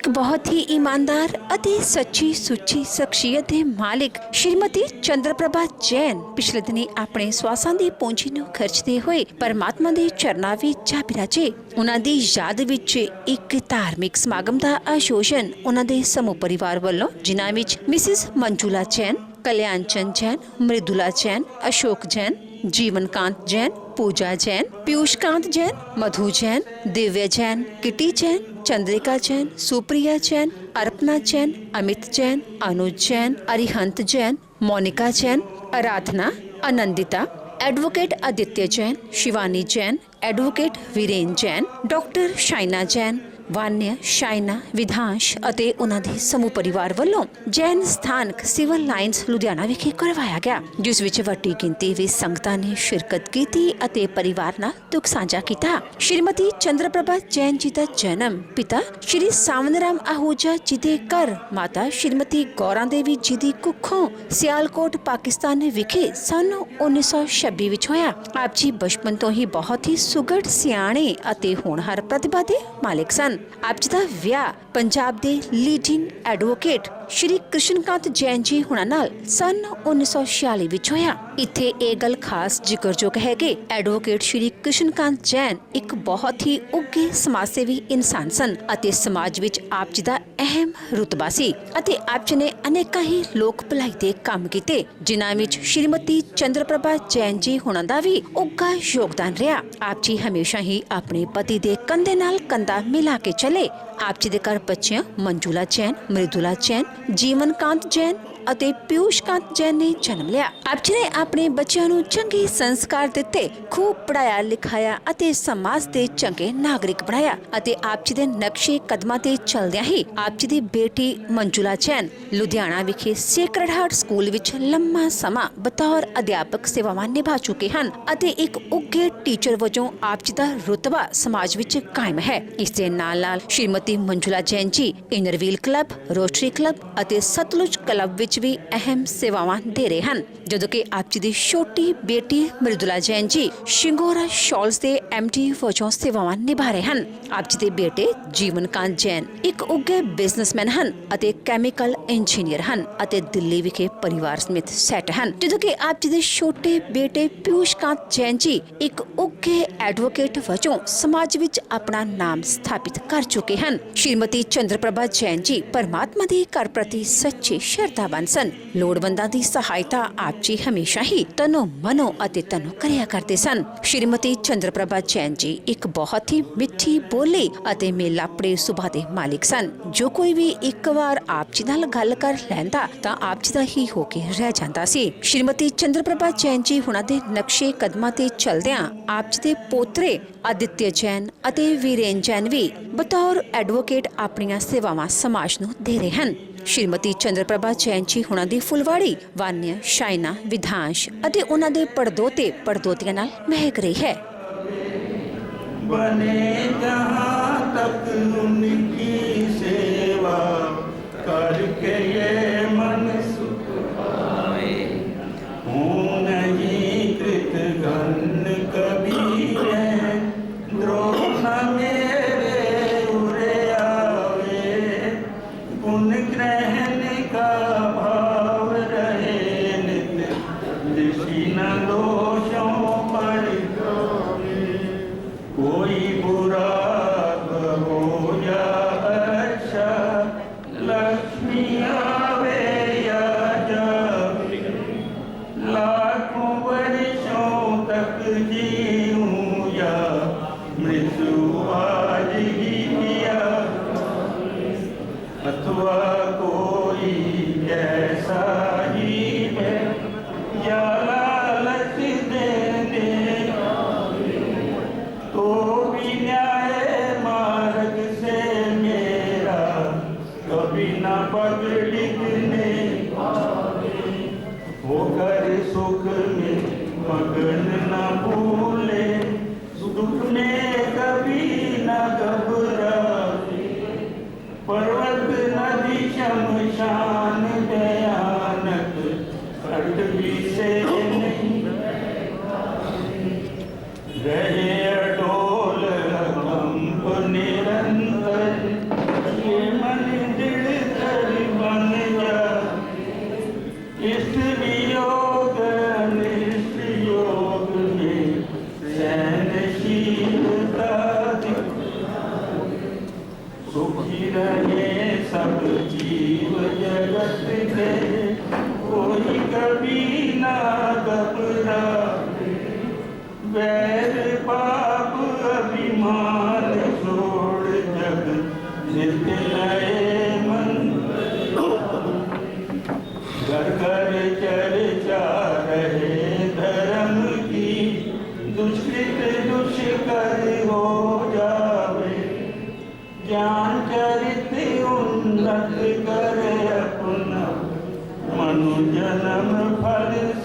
एक बहुत ही ईमानदार ਅਤੇ ਸੱਚੀ ਸੁੱਚੀ ਸ਼ਖਸੀਅਤ ਦੇ ਮਾਲਿਕ ਸ਼੍ਰੀਮਤੀ ਚੰਦਰਪ੍ਰਭਾ ਜੈਨ ਪਿਛਲੇ ਦਿਨੀ ਆਪਣੇ ਸਵਾਸਾਂ ਦੀ ਪੂੰਜੀ ਨੂੰ ਖਰਚਦੇ ਹੋਏ ਪਰਮਾਤਮਾ ਦੇ ਚਰਨਾਂ ਵਿੱਚ ਜਾ ਬਿਰਾਜੇ। ਉਹਨਾਂ ਦੀ ਯਾਦ ਵਿੱਚ ਇੱਕ ਧਾਰਮਿਕ ਸਮਾਗਮ ਦਾ ਆਯੋਜਨ ਉਹਨਾਂ ਦੇ ਸਮੂਹ ਪਰਿਵਾਰ ਵੱਲੋਂ, ਜਿਨ੍ਹਾਂ ਵਿੱਚ Mrs Manjula Jain, Kalyan Chand Jain, Mridula Jain, Ashok Jain, Jeevankant Jain, Pooja Jain, Piyushkant Jain, Madhu Jain, Divya Jain, Kitty Jain, Chandrika Jain, Supriya Jain, Arpana Jain, Amit Jain, Anuj Jain, Arihant Jain, Monika Jain, Aradhana, Anandita, advocate Aditya Jain, Shivani Jain, advocate Viren Jain, doctor Shaina Jain, Vanya Shaina Vidhansh ਅਤੇ ਉਹਨਾਂ ਦੇ ਸਮੂਹ ਪਰਿਵਾਰ ਵੱਲੋਂ ਜੈਨ ਸਥਾਨਕ ਸਿਵਲ ਲਾਈਨਸ ਲੁਧਿਆਣਾ ਵਿਖੇ ਕਰਵਾਇਆ ਗਿਆ, ਜਿਸ ਵਿੱਚ ਵੱਡੀ ਗਿਣਤੀ ਵਿੱਚ ਸੰਗਤਾਂ ਨੇ ਸ਼ਿਰਕਤ ਕੀਤੀ ਅਤੇ ਪਰਿਵਾਰ ਨਾਲ ਦੁੱਖ ਸਾਂਝਾ ਕੀਤਾ। ਸ਼੍ਰੀਮਤੀ ਚੰਦਰਪ੍ਰਭਾ ਜੈਨ ਜੀ ਦਾ ਜਨਮ ਪਿਤਾ ਸ਼੍ਰੀ ਸਾਵਨਰਾਮ ਆਹੂਜਾ ਜੀ ਦੇ ਘਰ ਮਾਤਾ ਸ਼੍ਰੀਮਤੀ ਗੌਰਾਂ ਦੇਵੀ ਜੀ ਦੀ ਕੁੱਖੋਂ ਸਿਆਲਕੋਟ ਪਾਕਿਸਤਾਨ ਵਿਖੇ ਸਨ 1926 ਵਿੱਚ ਹੋਇਆ। ਆਪ ਜੀ ਬਚਪਨ ਤੋਂ ਹੀ ਬਹੁਤ ਹੀ ਸੁਘੜ, ਸਿਆਣੇ ਅਤੇ ਹੋਣਹਾਰ ਪ੍ਰਤਿਭਾ ਦੇ ਮਾਲਿਕ ਸਨ। ਆਪ ਜੀ ਦਾ ਵਿਆਹ ਪੰਜਾਬ ਦੇ ਲੀਡਿੰਗ ਐਡਵੋਕੇਟ ਸ਼੍ਰੀ ਕ੍ਰਿਸ਼ਨਕਾਂਤ ਜੈਨ ਜੀ ਹੁਣਾਂ ਨਾਲ ਸਨ 1946 ਵਿੱਚ ਹੋਇਆ। ਇੱਥੇ ਇਹ ਗੱਲ ਖਾਸ ਜ਼ਿਕਰਯੋਗ ਹੈ ਕਿ ਐਡਵੋਕੇਟ ਸ਼੍ਰੀ ਕ੍ਰਿਸ਼ਨਕਾਂਤ ਜੈਨ ਇੱਕ ਬਹੁਤ ਹੀ ਉੱਘੇ ਸਮਾਜ ਸੇਵੀ ਇਨਸਾਨ ਸਨ ਅਤੇ ਸਮਾਜ ਵਿੱਚ ਆਪ ਜੀ ਦਾ ਅਹਿਮ ਰੁਤਬਾ ਸੀ ਅਤੇ ਆਪ ਜੀ ਨੇ ਅਨੇਕਾਂ ਹੀ ਲੋਕ ਭਲਾਈ ਦੇ ਕੰਮ ਕੀਤੇ, ਜਿਨ੍ਹਾਂ ਵਿੱਚ ਸ਼੍ਰੀਮਤੀ ਚੰਦਰਪ੍ਰਭਾ ਜੈਨ ਜੀ ਹੁਣਾਂ ਦਾ ਵੀ ਉੱਘਾ ਯੋਗਦਾਨ ਰਿਹਾ। ਆਪ ਜੀ ਹਮੇਸ਼ਾ ਹੀ ਆਪਣੇ ਪਤੀ ਦੇ ਕੰਧੇ ਨਾਲ ਕੰਧਾ ਮਿਲਾ ਕੇ ਚੱਲੇ। ਆਪ ਜੀ ਦੇ ਘਰ ਬੱਚਿਆਂ ਮੰਜੂਲਾ ਜੈਨ, ਮ੍ਰਿਦੁਲਾ ਜੈਨ, ਜੀਵਨਕਾਂਤ ਜੈਨ ਅਤੇ ਪੀयूषकांत जैन ने जन्म लिया। ਆਪ ਜੀ ਨੇ ਆਪਣੇ ਬੱਚਿਆਂ ਨੂੰ ਚੰਗੇ ਸੰਸਕਾਰ ਦਿੱਤੇ, ਖੂਬ ਪੜਾਇਆ ਲਿਖਾਇਆ ਅਤੇ ਸਮਾਜ ਦੇ ਚੰਗੇ ਨਾਗਰਿਕ ਬਣਾਇਆ ਅਤੇ ਆਪ ਜੀ ਦੇ ਨਕਸ਼ੇ ਕਦਮਾਂ ਤੇ ਚੱਲਦਿਆਂ ਹੀ ਆਪ ਜੀ ਦੀ ਬੇਟੀ ਮੰਜੂਲਾ ਜੈਨ ਲੁਧਿਆਣਾ ਵਿਖੇ ਸੇਕਰਡ ਹਾਰਟ ਸਕੂਲ ਵਿੱਚ ਲੰਮਾ ਸਮਾਂ ਬਤੌਰ ਅਧਿਆਪਕ ਸੇਵਾਵਾਂ ਨਿਭਾ ਚੁੱਕੇ ਹਨ ਅਤੇ ਇੱਕ ਉੱਘੇ ਟੀਚਰ ਵਜੋਂ ਆਪ ਜੀ ਦਾ ਰੁਤਬਾ ਸਮਾਜ ਵਿੱਚ ਕਾਇਮ ਹੈ। ਇਸ ਦੇ ਨਾਲ ਸ਼੍ਰੀਮਤੀ ਮੰਜੂਲਾ ਜੈਨ ਜੀ ਇਨਰਵੀਲ ਕਲੱਬ, ਰੋਟਰੀ ਕਲੱਬ ਅਤੇ ਸਤਲੁਜ ਕਲੱਬ ਵਿੱਚ ਵੀ ਅਹਿਮ ਸੇਵਾਵਾਂ ਦੇ ਰਹੇ ਹਨ, ਜਦੋਂ ਕਿ ਆਪ ਜੀ ਦੀ ਛੋਟੀ ਬੇਟੀ ਮ੍ਰਿਦੁਲਾ ਜੈਨ ਜੀ ਸ਼ਿੰਗੋਰਾ ਸ਼ਾਲਸ ਦੇ MD ਵਜੋਂ ਸੇਵਾਵਾਂ ਨਿਭਾ ਰਹੇ ਹਨ। ਆਪ ਜੀ ਦੇ ਬੇਟੇ ਜੀਵਨਕਾਂਤ ਜੈਨ ਇੱਕ ਉੱਘੇ ਬਿਜ਼ਨਸਮੈਨ ਹਨ ਅਤੇ ਕੈਮੀਕਲ ਇੰਜੀਨੀਅਰ ਹਨ ਅਤੇ ਦਿੱਲੀ ਵਿਖੇ ਪਰਿਵਾਰ ਸਮੇਤ ਸੈੱਟ ਹਨ, ਜਦੋਂ ਕਿ ਆਪ ਜੀ ਦੇ ਛੋਟੇ ਬੇਟੇ ਪੀयूषकांत ਜੈਨ ਜੀ ਇੱਕ ਉੱਘੇ ਐਡਵੋਕੇਟ ਵਜੋਂ ਸਮਾਜ ਵਿੱਚ ਆਪਣਾ ਨਾਮ ਸਥਾਪਿਤ ਕਰ ਚੁੱਕੇ ਹਨ। ਸ਼੍ਰੀਮਤੀ ਚੰਦਰਪ੍ਰਭਾ ਜੈਨ ਜੀ ਪਰਮਾਤਮਾ ਦੇ ਘਰ ਪ੍ਰਤੀ ਸੱਚੇ ਸ਼ਰਧਾਵਾਨ ਸਨ। ਲੋੜਵੰਦਾਂ ਦੀ ਸਹਾਇਤਾ ਆਪ ਜੀ ਹਮੇਸ਼ਾ ਹੀ ਤਨੋ ਮਨੋ ਅਤੇ ਤਨੋ ਕਰਿਆ ਕਰਦੇ ਸਨ। ਸ਼੍ਰੀਮਤੀ ਚੰਦਰਪ੍ਰਭਾ ਜੈਨ ਜੀ ਇੱਕ ਬਹੁਤ ਹੀ ਮਿੱਠੀ ਬੋਲੀ ਅਤੇ ਮੇਲਾਪੜੇ ਸੁਭਾਅ ਦੇ ਮਾਲਿਕ ਸਨ। ਜੋ ਕੋਈ ਵੀ ਇੱਕ ਵਾਰ ਆਪ ਜੀ ਨਾਲ ਗੱਲ ਕਰ ਲੈਂਦਾ ਤਾਂ ਆਪ ਜੀ ਦਾ ਹੀ ਹੋ ਕੇ ਰਹਿ ਜਾਂਦਾ ਸੀ। ਸ਼੍ਰੀਮਤੀ ਚੰਦਰਪ੍ਰਭਾ ਜੈਨ ਜੀ ਹੁਣਾਂ ਦੇ ਨਕਸ਼ੇ ਕਦਮਾਂ ਤੇ ਚੱਲਦਿਆਂ ਆਪ ਜੀ ਦੇ ਪੋਤਰੇ ਆਦਿਤਿਆ ਜੈਨ ਅਤੇ ਵੀਰੇਨ ਜੈਨ ਵੀ ਬਤੌਰ ਐਡਵੋਕੇਟ ਆਪਣੀਆਂ ਸੇਵਾਵਾਂ ਸਮਾਜ ਨੂੰ ਦੇ ਰਹੇ ਹਨ। ਸ਼੍ਰੀਮਤੀ ਚੰਦਰਪ੍ਰਭਾ ਜੈਨ ਜੀ ਹੁਣਾਂ ਦੀ ਫੁਲਵਾੜੀ ਵਾਨਿਆ ਸ਼ਾਇਨਾ ਵਿਧਾਂਸ਼ ਅਤੇ ਉਹਨਾਂ ਦੇ ਪੜਦੋਤੇ ਪੜਦੋਤੀਆਂ ਨਾਲ ਮਹਿਕ ਰਹੀ ਹੈ। ਬਨੇ ਜਹਾਂ ਤੱਕ ਉਨਕੀ ਸੇਵਾ ਕਰਕੇ ਇਹ ਮਨ ਸੁਖ ਪਾਏ, ਹੂੰ ਨਹੀਂ ਕ੍ਰਿਤ ਗਨ ਕਬੀ ਹੈ, द्रोह न मेरे उरे आवे, पुन ग्रहण का भाव रहे नित, दिशी न दोषों पर जावे, कोई बुरा हो जाए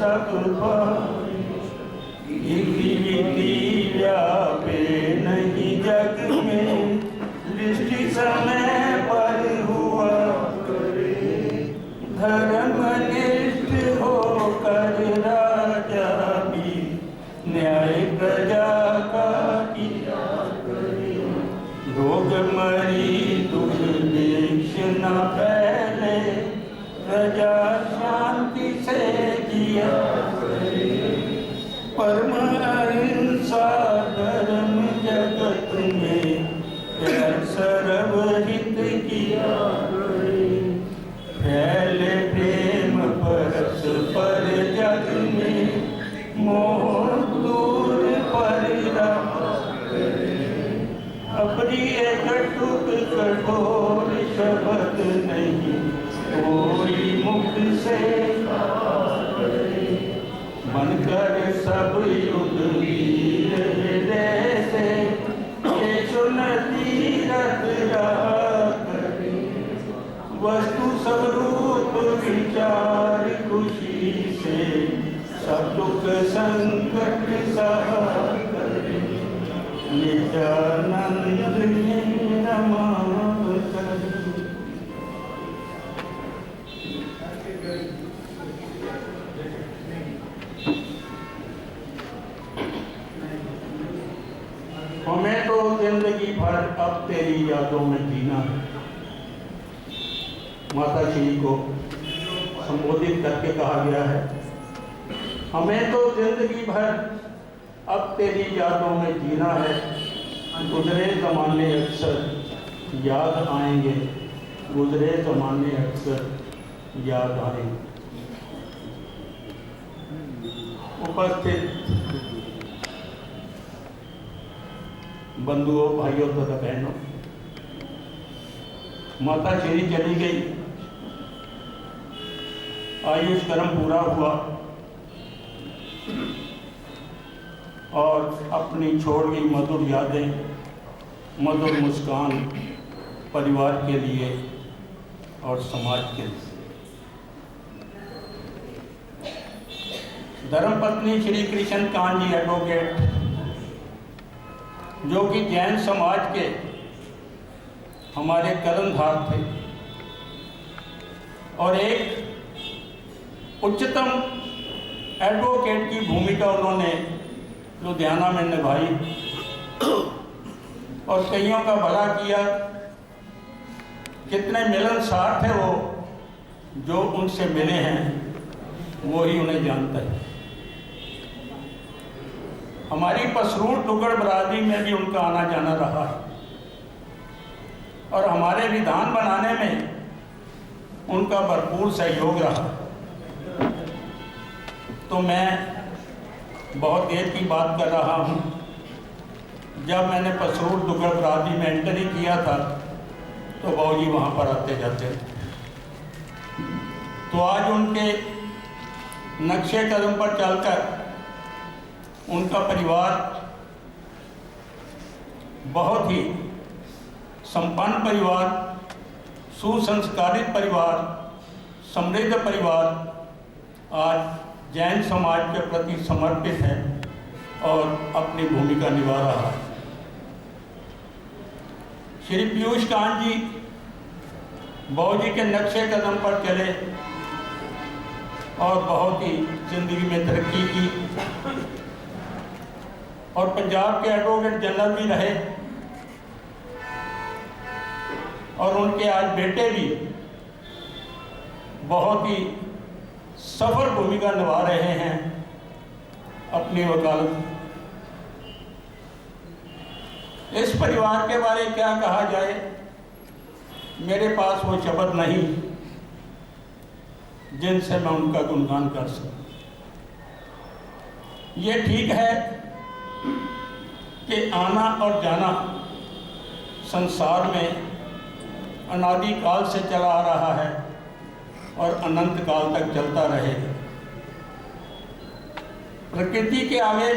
सब पाए। इति व्यापे नहीं जग में, दृष्टि समय पर हुआ करे। धर्मनिष्ठ होकर राजा भी न्याय प्रजा का किया करे। रोग मरी दुर्भिक्ष न फैले, प्रजा शांति से जिया करे। परम अहिंसा धर्म जगत में सर्वहित किया करे। फैले प्रेम परस्पर जग में, मोह दूर परिरहा करे। अप्रिय कटुक कठोर शब्द नहीं, कोई मुख से करे। मन कर सब युद्ध वीर हृदय से, ये सुन तीरथ रहा करे। वस्तु सब रूप विचार खुशी से, सब दुख संकट सहा करे। नित्यानंद नमः करे। हमें तो जिंदगी भर अब तेरी यादों में जीना है। माता श्री को संबोधित करके कहा गया है, हमें तो जिंदगी भर अब तेरी यादों में जीना है। गुजरे ज़माने अक्सर याद आएंगे, गुजरे ज़माने अक्सर याद आएंगे। उपस्थित बंधुओं, भाइयों तथा बहनों, माता श्री चली गई, आयुष कर्म पूरा हुआ और अपनी छोड़ गई मधुर यादें, मधुर मुस्कान परिवार के लिए और समाज के लिए। धर्मपत्नी श्री कृष्ण कांत जी एडवोकेट, जो कि जैन समाज के हमारे कर्णधार थे और एक उच्चतम एडवोकेट की भूमिका उन्होंने लुधियाना में निभाई और कईयों का भला किया। कितने मिलनसार थे वो, जो उनसे मिले हैं वो ही उन्हें जानता है। हमारी पसरूर टुकड़ बरादरी में भी उनका आना जाना रहा है और हमारे विधान बनाने में उनका भरपूर सहयोग रहा। तो मैं बहुत देर की बात कर रहा हूँ। जब मैंने पसरूर टुकड़ बरादरी में एंट्री किया था तो बाबूजी वहाँ पर आते जाते थे। तो आज उनके नक्शे कदम पर चलकर उनका परिवार बहुत ही संपन्न परिवार, सुसंस्कारित परिवार, समृद्ध परिवार आज जैन समाज के प्रति समर्पित है और अपनी भूमिका निभा रहा है। श्री पीयूष कांत जी बाबूजी के नक्शे कदम पर चले और बहुत ही जिंदगी में तरक्की की और पंजाब के एडवोकेट जनरल भी रहे और उनके आज बेटे भी बहुत ही सफल भूमिका निभा रहे हैं अपनी वकालत। इस परिवार के बारे में क्या कहा जाए, मेरे पास वो शब्द नहीं जिनसे मैं उनका गुणगान कर सकूं। ये ठीक है कि आना और जाना संसार में अनादि काल से चला आ रहा है और अनंत काल तक चलता रहेगा। प्रकृति के आगे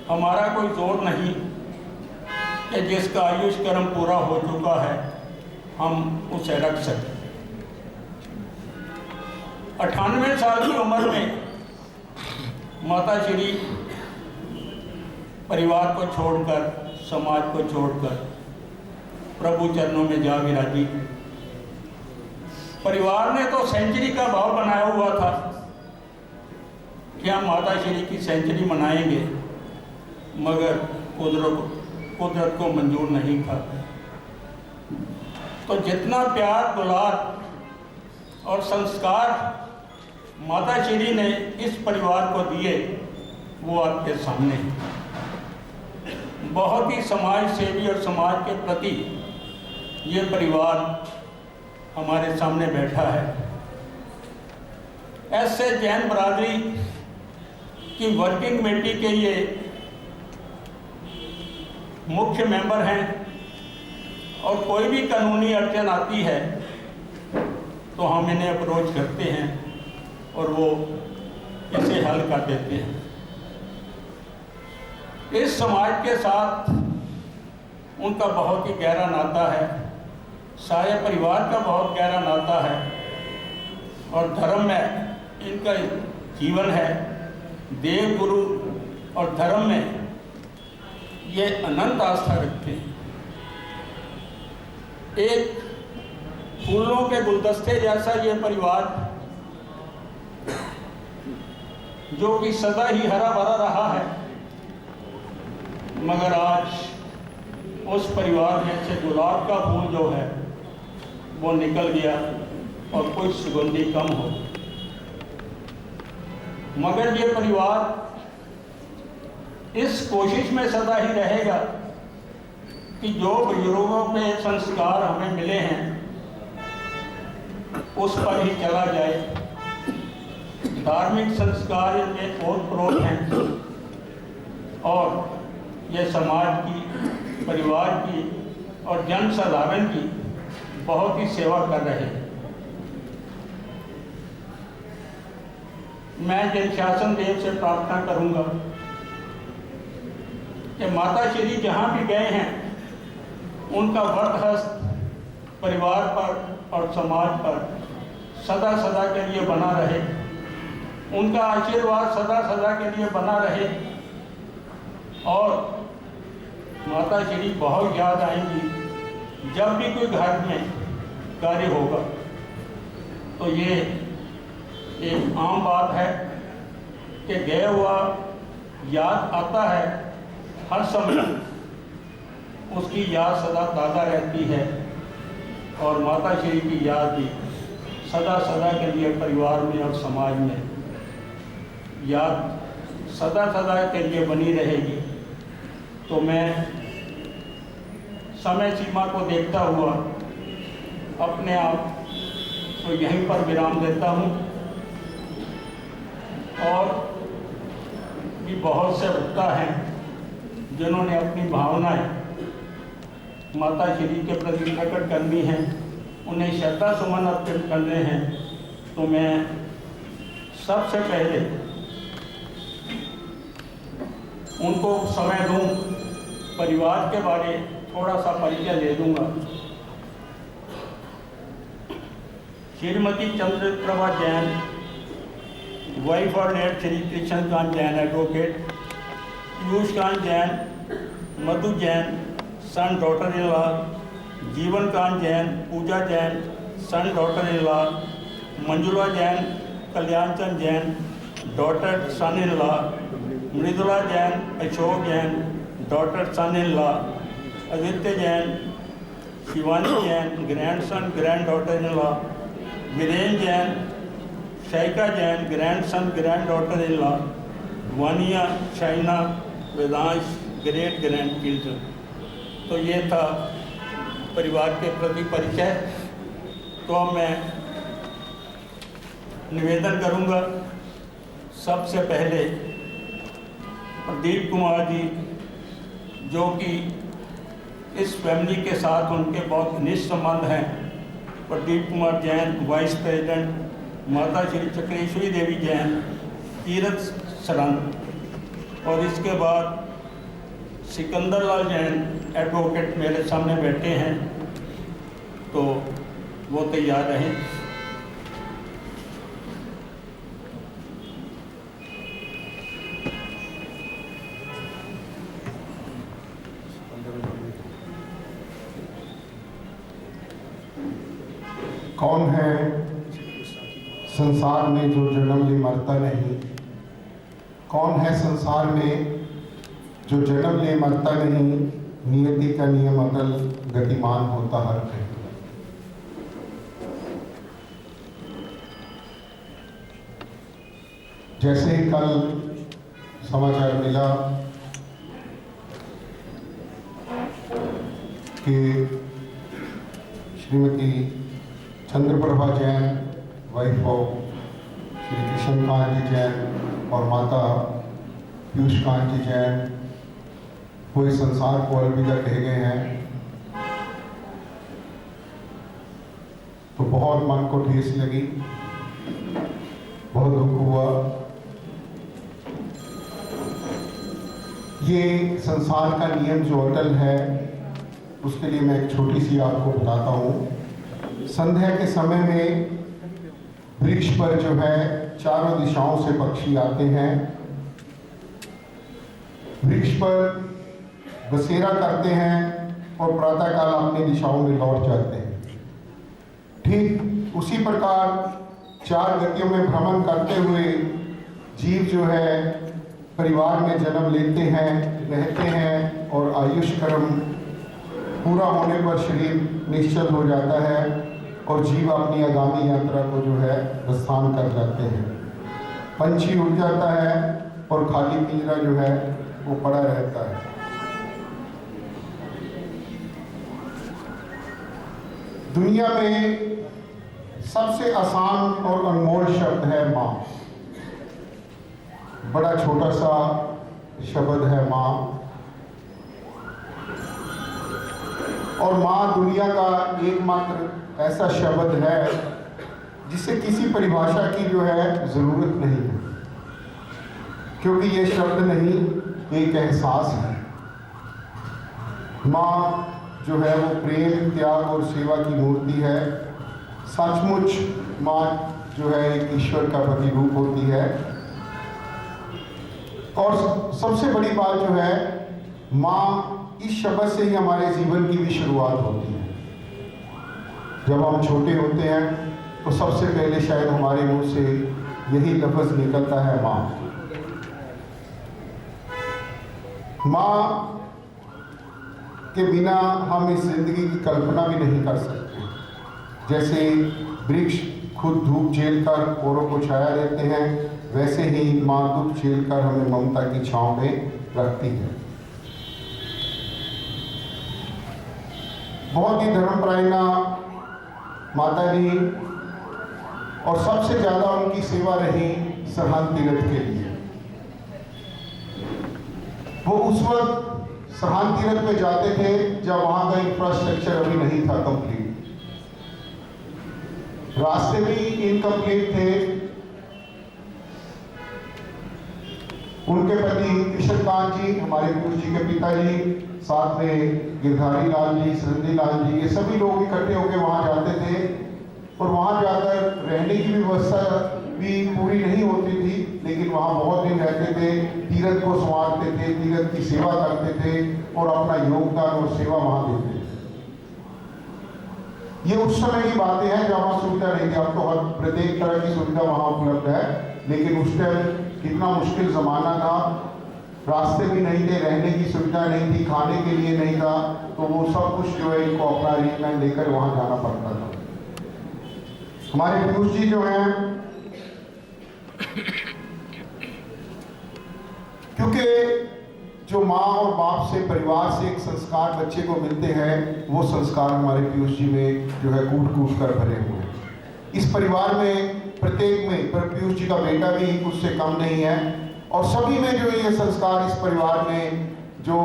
हमारा कोई जोर नहीं कि जिसका आयुष कर्म पूरा हो चुका है हम उसे रख सकें। 98 साल की उम्र में माता श्री परिवार को छोड़कर, समाज को छोड़कर प्रभु चरणों में जा विराजी। परिवार ने तो सेंचुरी का भाव बनाया हुआ था कि हम माता श्री की सेंचुरी मनाएंगे, मगर कुदरत को मंजूर नहीं था। तो जितना प्यार, दुलार और संस्कार माता श्री ने इस परिवार को दिए वो आपके सामने है। बहुत ही समाज सेवी और समाज के प्रति ये परिवार हमारे सामने बैठा है। ऐसे जैन बरादरी की वर्किंग कमेटी के ये मुख्य मेंबर हैं और कोई भी कानूनी अड़चन आती है तो हम इन्हें अप्रोच करते हैं और वो इसे हल कर देते हैं। इस समाज के साथ उनका बहुत ही गहरा नाता है, सारे परिवार का बहुत गहरा नाता है और धर्म में इनका जीवन है। देव, गुरु और धर्म में ये अनंत आस्था रखते हैं। एक फूलों के गुलदस्ते जैसा ये परिवार, जो कि सदा ही हरा भरा रहा है, मगर आज उस परिवार में से गुलाब का फूल जो है वो निकल गया और कुछ सुगंधी कम हो। मगर ये परिवार इस कोशिश में सदा ही रहेगा कि जो बुजुर्गों के संस्कार हमें मिले हैं उस पर ही चला जाए। धार्मिक संस्कार इनमें ओत-प्रोत हैं और ये समाज की, परिवार की और जन साधारण की बहुत ही सेवा कर रहे हैं। मैं जन शासन देव से प्रार्थना करूंगा कि माता श्री जहाँ भी गए हैं उनका वरदहस्त परिवार पर और समाज पर सदा सदा के लिए बना रहे। उनका आशीर्वाद सदा सदा के लिए बना रहे और माता श्री बहुत याद आएंगी जब भी कोई घर में कार्य होगा। तो ये एक आम बात है कि गया हुआ याद आता है, हर समय उसकी याद सदा ताज़ा रहती है और माता श्री की याद भी सदा सदा के लिए परिवार में और समाज में याद सदा सदा के लिए बनी रहेगी। तो मैं समय सीमा को देखता हुआ अपने आप को यहीं पर विराम देता हूँ और भी बहुत से वक्ता हैं जिन्होंने अपनी भावनाएं माता श्री के प्रति प्रकट करनी है, उन्हें श्रद्धा सुमन अर्पित करने हैं। तो मैं सबसे पहले उनको समय दूं, परिवार के बारे थोड़ा सा परिचय दे दूंगा। श्रीमती चंद्रप्रभा जैन, वाइफ और late Shri Krishnakant Jain advocate, Piyushkant Jain, Madhu Jain son daughter in law, Jeevankant Jain, Pooja Jain son daughter in law, Manjula Jain, Kalyanchand Jain daughter son in law, Mridula Jain, Ashok Jain daughter son in law, Aditya Jain, Shivani Jain grandson granddaughter in law, Viren Jain, Shaika Jain grandson granddaughter in law, Vania, Shaina, Vedansh great grand children. तो ये था परिवार के प्रति परिचय। तो अब मैं निवेदन करूंगा सबसे पहले प्रदीप कुमार जी, जो कि इस फैमिली के साथ उनके बहुत घनिष्ठ संबंध हैं। प्रदीप कुमार जैन, वाइस प्रेसिडेंट माता श्री चक्रेश्वरी देवी जैन तीर्थ सरंग। और इसके बाद सिकंदर लाल जैन एडवोकेट मेरे सामने बैठे हैं, तो वो तैयार रहें। कौन है संसार में जो जन्म ले मरता नहीं? कौन है संसार में जो जन्म ले मरता नहीं? नियति का नियम अटल गतिमान होता हर कहीं। जैसे ही कल समाचार मिला कि श्रीमती चंद्रप्रभा जैन, वाइफ ऑफ श्री कृष्णकांत जी जैन और माता पीयूषकांत जी जैन वो इस संसार को अलविदा कह गए हैं, तो बहुत मन को ठेस लगी, बहुत दुख हुआ। ये संसार का नियम जो अटल है उसके लिए मैं एक छोटी सी आपको बताता हूँ। संध्या के समय में वृक्ष पर जो है चारों दिशाओं से पक्षी आते हैं, वृक्ष पर बसेरा करते हैं और प्रातःकाल अपनी दिशाओं में लौट जाते हैं। ठीक उसी प्रकार चार गतियों में भ्रमण करते हुए जीव जो है परिवार में जन्म लेते हैं, रहते हैं और आयुष कर्म पूरा होने पर शरीर निश्चल हो जाता है और जीव अपनी आगामी यात्रा को जो है प्रस्थान कर जाते हैं। पंछी उड़ जाता है और खाली पिंजरा जो है वो पड़ा रहता है। दुनिया में सबसे आसान और अनमोल शब्द है माँ। बड़ा छोटा सा शब्द है माँ, और माँ दुनिया का एकमात्र ऐसा शब्द है जिसे किसी परिभाषा की जो है जरूरत नहीं है, क्योंकि ये शब्द नहीं एक एहसास है। माँ जो है वो प्रेम, त्याग और सेवा की मूर्ति है। सचमुच माँ जो है एक ईश्वर का प्रतिरूप होती है। और सबसे बड़ी बात जो है, माँ इस शब्द से ही हमारे जीवन की भी शुरुआत होती है। जब हम छोटे होते हैं तो सबसे पहले शायद हमारे मुंह से यही लफ्ज निकलता है माँ। माँ के बिना हम इस जिंदगी की कल्पना भी नहीं कर सकते। जैसे वृक्ष खुद धूप झेलकर औरों को छाया देते हैं, वैसे ही माँ दुख झेलकर हमें ममता की छांव में रखती है। बहुत ही धर्मपरायणा माता जी, और सबसे ज्यादा उनकी सेवा रही सरहद तीर्थ के लिए। वो उस वक्त सरहद तीर्थ पे जाते थे जब वहां का इंफ्रास्ट्रक्चर अभी नहीं था कंप्लीट, रास्ते भी इनकम्प्लीट थे। उनके पति कृष्णकांत जी, हमारे पीयूष जी के पिताजी, साथ में गिरधारी लाल जी, सरंदी लाल जी, ये सभी लोग इकट्ठे होकर वहां जाते थे। और वहां जाकर रहने की व्यवस्था भी पूरी नहीं होती थी, लेकिन वहां बहुत दिन रहते थे, तीर्थ को संवारते थे, तीर्थ की सेवा करते थे और अपना योगदान और सेवा वहां देते थे। ये उस समय की बातें हैं जब वहां सुविधा नहीं थी। अब तो हर प्रत्येक तरह की सुविधा वहां उपलब्ध है, लेकिन उस टाइम कितना मुश्किल जमाना था। रास्ते भी नहीं थे, रहने की सुविधा नहीं थी, खाने के लिए नहीं था, तो वो सब कुछ जो है इनको अपना अरेंजमेंट लेकर वहां जाना पड़ता था। हमारे पीयूष जी जो हैं, क्योंकि जो माँ और बाप से, परिवार से एक संस्कार बच्चे को मिलते हैं, वो संस्कार हमारे पीयूष जी में जो है कूट कूट कर भरे हुए हैं। इस परिवार में प्रत्येक में, पर पीयूष जी का बेटा भी उससे कम नहीं है, और सभी में जो ये संस्कार इस परिवार में जो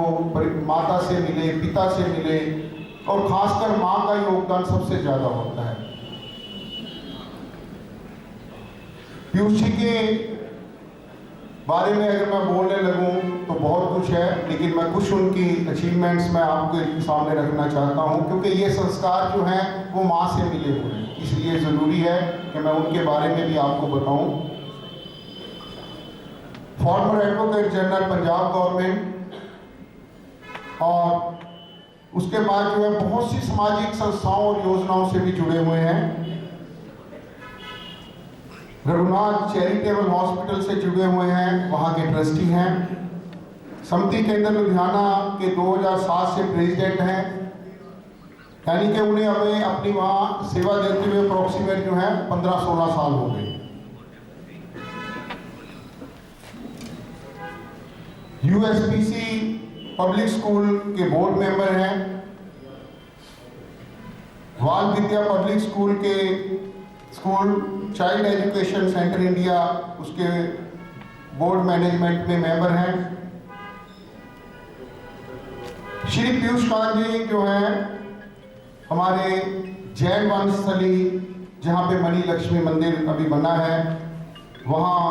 माता से मिले, पिता से मिले, और खासकर माँ का योगदान सबसे ज्यादा होता है। पीयूष जी के बारे में अगर मैं बोलने लगूं तो बहुत कुछ है, लेकिन मैं कुछ उनकी अचीवमेंट्स में आपके सामने रखना चाहता हूं, क्योंकि ये संस्कार जो हैं वो माँ से मिले हुए हैं, इसलिए ज़रूरी है कि मैं उनके बारे में भी आपको बताऊं। Farmer advocate general Punjab government, और उसके बाद जो है बहुत सी सामाजिक संस्थाओं और योजनाओं से भी जुड़े हुए हैं। रघुनाथ चैरिटेबल हॉस्पिटल से जुड़े हुए हैं, वहाँ के ट्रस्टी हैं। समिति केंद्र लुधियाना के 2007 से प्रेसिडेंट हैं, यानी कि उन्हें अभी अपनी वहाँ सेवा देते हुए अप्रोक्सीमेट जो है 15-16 साल हो गए। यूएसपीसी पब्लिक स्कूल के बोर्ड मेंबर हैं। बाल विद्या पब्लिक स्कूल के चाइल्ड एजुकेशन सेंटर इंडिया उसके बोर्ड मैनेजमेंट में मेंबर हैं। श्री पीयूष कांत जी जो हैं हमारे जैन वंशस्थली जहाँ पे मणि लक्ष्मी मंदिर अभी बना है, वहाँ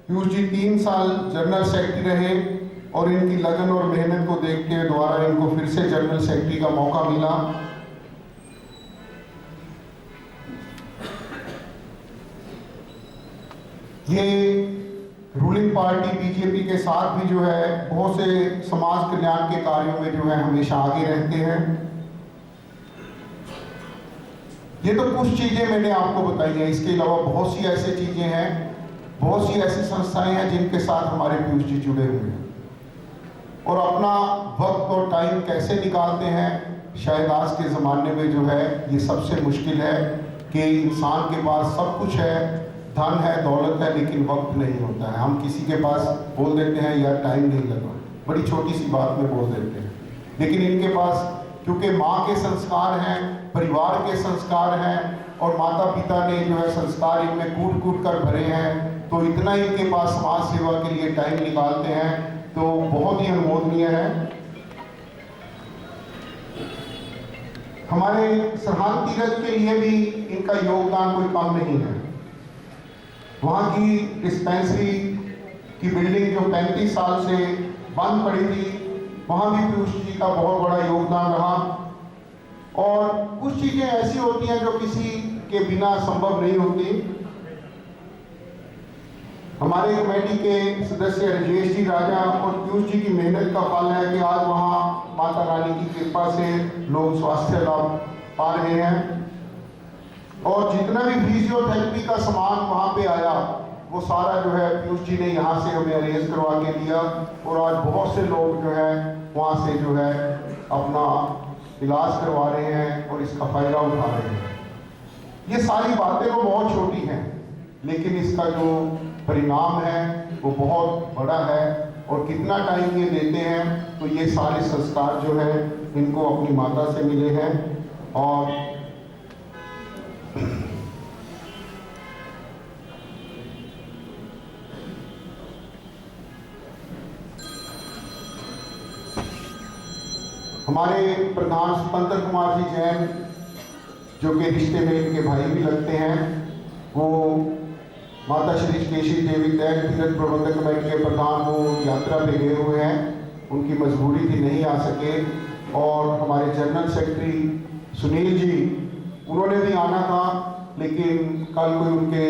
पीयूष जी 3 साल जनरल सेक्रेटरी रहे और इनकी लगन और मेहनत को देखते हुए दोबारा इनको फिर से जनरल सेक्रेटरी का मौका मिला। ये रूलिंग पार्टी बीजेपी के साथ भी जो है बहुत से समाज कल्याण के कार्यों में जो है हमेशा आगे रहते हैं। ये तो कुछ चीजें मैंने आपको बताई हैं, इसके अलावा बहुत सी ऐसी चीजें हैं, बहुत सी ऐसी संस्थाएं हैं जिनके साथ हमारे पीयूष जी जुड़े हुए हैं और अपना वक्त और टाइम कैसे निकालते हैं। शायद आज के ज़माने में जो है ये सबसे मुश्किल है कि इंसान के पास सब कुछ है, धन है, दौलत है, लेकिन वक्त नहीं होता है। हम किसी के पास बोल देते हैं यार टाइम नहीं लगा, बड़ी छोटी सी बात में बोल देते हैं, लेकिन इनके पास क्योंकि माँ के संस्कार हैं, परिवार के संस्कार हैं और माता पिता ने जो है संस्कार इनमें कूट कूट कर भरे हैं, तो इतना इनके पास समाज सेवा के लिए टाइम निकालते हैं, तो बहुत ही अनुमोदनीय है। हमारे सरहद तीरथ के लिए भी इनका योगदान कोई कम नहीं है। वहाँ की डिस्पेंसरी की बिल्डिंग जो 35 साल से बंद पड़ी थी, वहाँ भी पीयूष जी का बहुत बड़ा योगदान रहा। और कुछ चीज़ें ऐसी होती हैं जो किसी के बिना संभव नहीं होती। हमारे कमेटी के सदस्य राजेश जी राजा और पीयूष जी की मेहनत का फल है कि आज वहाँ माता रानी की कृपा से लोग स्वास्थ्य लाभ पा रहे हैं और जितना भी फिजियोथेरेपी का सामान वहाँ पे आया वो सारा जो है पीयूष जी ने यहाँ से हमें अरेंज करवा के दिया और आज बहुत से लोग जो है वहाँ से जो है अपना इलाज करवा रहे हैं और इसका फायदा उठा रहे हैं। ये सारी बातें वो बहुत छोटी हैं, लेकिन इसका जो परिणाम है वो बहुत बड़ा है और कितना टाइम ये देते हैं, तो ये सारे संस्कार जो है इनको अपनी माता से मिले हैं। और हमारे प्रधान सुपंतर कुमार जी जैन जो कि रिश्ते में इनके भाई भी लगते हैं, वो माता श्री केशी देवी दैव तीर्थ प्रबंधक कमेटी के प्रधान वो यात्रा पे गए हुए हैं, उनकी मजबूरी थी नहीं आ सके। और हमारे जनरल सेक्रेटरी सुनील जी उन्होंने भी आना था, लेकिन कल कोई उनके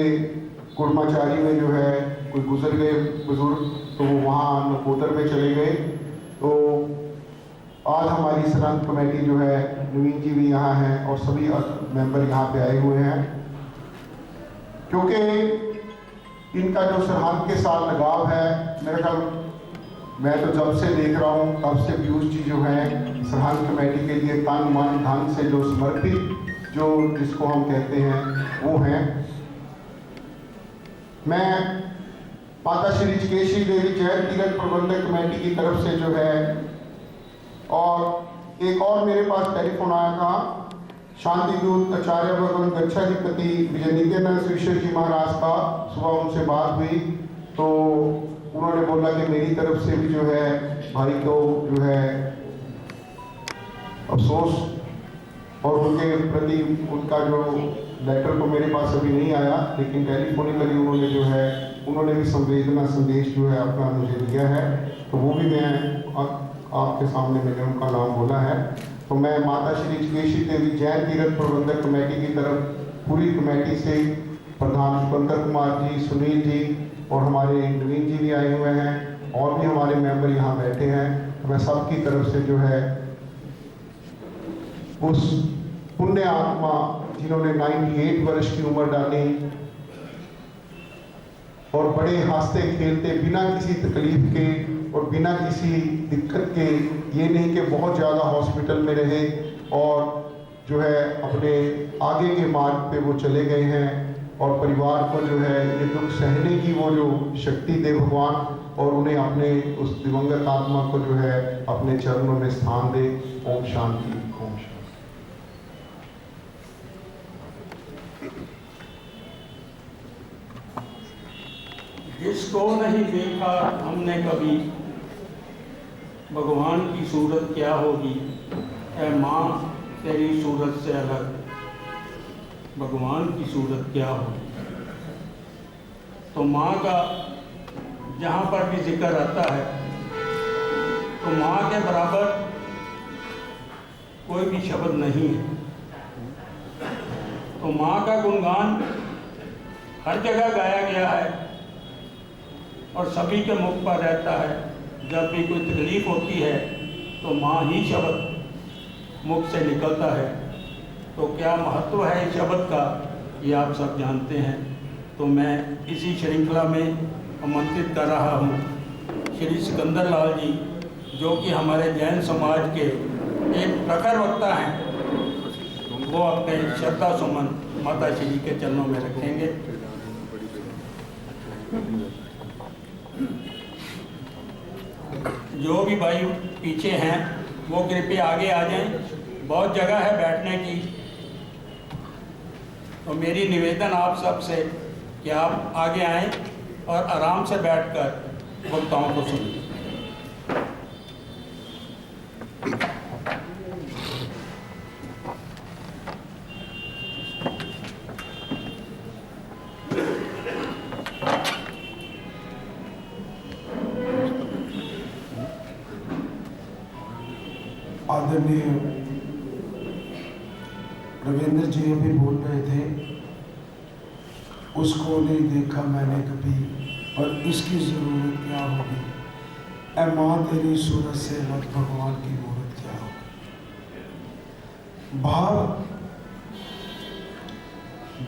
कुर्माचारी में जो है कोई गुजर गए बुजुर्ग, तो वो वहाँ नकोदर में चले गए। तो आज हमारी सरहद कमेटी जो है नवीन जी भी यहाँ हैं और सभी मेंबर यहाँ पे आए हुए हैं, क्योंकि इनका जो सरहद के साथ लगाव है, मेरे ख्याल मैं तो जब से देख रहा हूँ तब से पीयूष जी जो है सरहद कमेटी के लिए तन मन धन से जो समर्पित जो जिसको हम कहते हैं वो हैं। मैं माता श्री केशी देवी जैन तीर्थ प्रबंधक कमेटी की तरफ से जो है, और एक और मेरे पास टेलीफोन आया था शांति दूत आचार्य भगवान गच्छाधिपति विजय नित्यानंद श्रीश्वर जी महाराज का, सुबह उनसे बात हुई तो उन्होंने बोला कि मेरी तरफ से भी जो है भाई को जो है अफसोस, और उनके प्रति उनका जो लेटर तो मेरे पास अभी नहीं आया, लेकिन टेलीफोनिकली उन्होंने जो है उन्होंने भी संवेदना संदेश जो है अपना मुझे दिया है, तो वो भी मैं आपके सामने मैंने उनका नाम बोला है। तो मैं माता श्री केशी देवी जैन तीर्थ प्रबंधक कमेटी की तरफ पूरी कमेटी से प्रधान सुपंतर कुमार जी, सुनील जी और हमारे नवीन जी भी आए हुए हैं और भी हमारे मेंबर यहाँ बैठे हैं, तो मैं सबकी तरफ से जो है उस पुण्य आत्मा जिन्होंने 98 वर्ष की उम्र डाली और बड़े हंसते खेलते बिना किसी तकलीफ के और बिना किसी दिक्कत के, ये नहीं कि बहुत ज़्यादा हॉस्पिटल में रहे और जो है अपने आगे के मार्ग पे वो चले गए हैं, और परिवार को जो है ये दुख सहने की वो जो शक्ति दे भगवान, और उन्हें अपने उस दिवंगत आत्मा को जो है अपने चरणों में स्थान दे। ओम शांति, ओम शांति। जिसको नहीं देखा हमने कभी, भगवान की सूरत क्या होगी, ऐ माँ तेरी सूरत से अलग भगवान की सूरत क्या होगी। तो माँ का जहाँ पर भी जिक्र आता है तो माँ के बराबर कोई भी शब्द नहीं है। तो माँ का गुणगान हर जगह गाया गया है और सभी के मुख पर रहता है। जब भी कोई तकलीफ होती है तो माँ ही शब्द मुख से निकलता है। तो क्या महत्व है इस शब्द का, ये आप सब जानते हैं। तो मैं इसी श्रृंखला में आमंत्रित कर रहा हूँ श्री सिकंदर लाल जी, जो कि हमारे जैन समाज के एक प्रखर वक्ता हैं। वो अपने श्रद्धा सुमन माता श्री के चरणों में रखेंगे। जो भी भाई पीछे हैं वो कृपया आगे आ जाएं, बहुत जगह है बैठने की। तो मेरी निवेदन आप सब से कि आप आगे आएं और आराम से बैठकर वक्ताओं को सुनें। आदरणीय रविंद्र जी अभी बोल रहे थे, उसको नहीं देखा मैंने कभी, और इसकी ज़रूरत क्या होगी। ऐ माँ तेरी सूरत से अलग भगवान की मूरत क्या होगी। भाव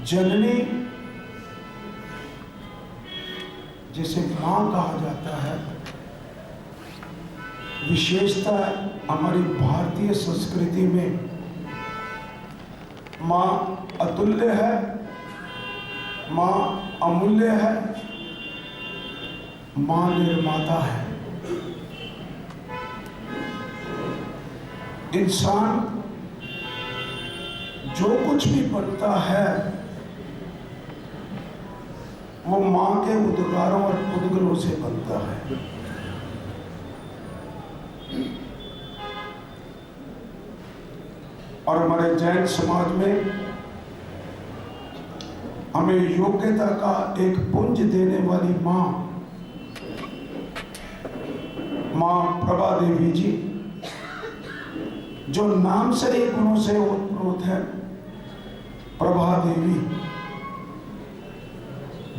जननी जिसे माँ कहा जाता है, विशेषता हमारी भारतीय संस्कृति में माँ अतुल्य है, माँ अमूल्य है, माँ निर्माता है। इंसान जो कुछ भी बनता है वो माँ के उद्गारों और उद्गलों से बनता है। और हमारे जैन समाज में हमें योग्यता का एक पुंज देने वाली माँ प्रभा देवी जी, जो नाम से ही गुणों से ओतप्रोत है, प्रभा देवी,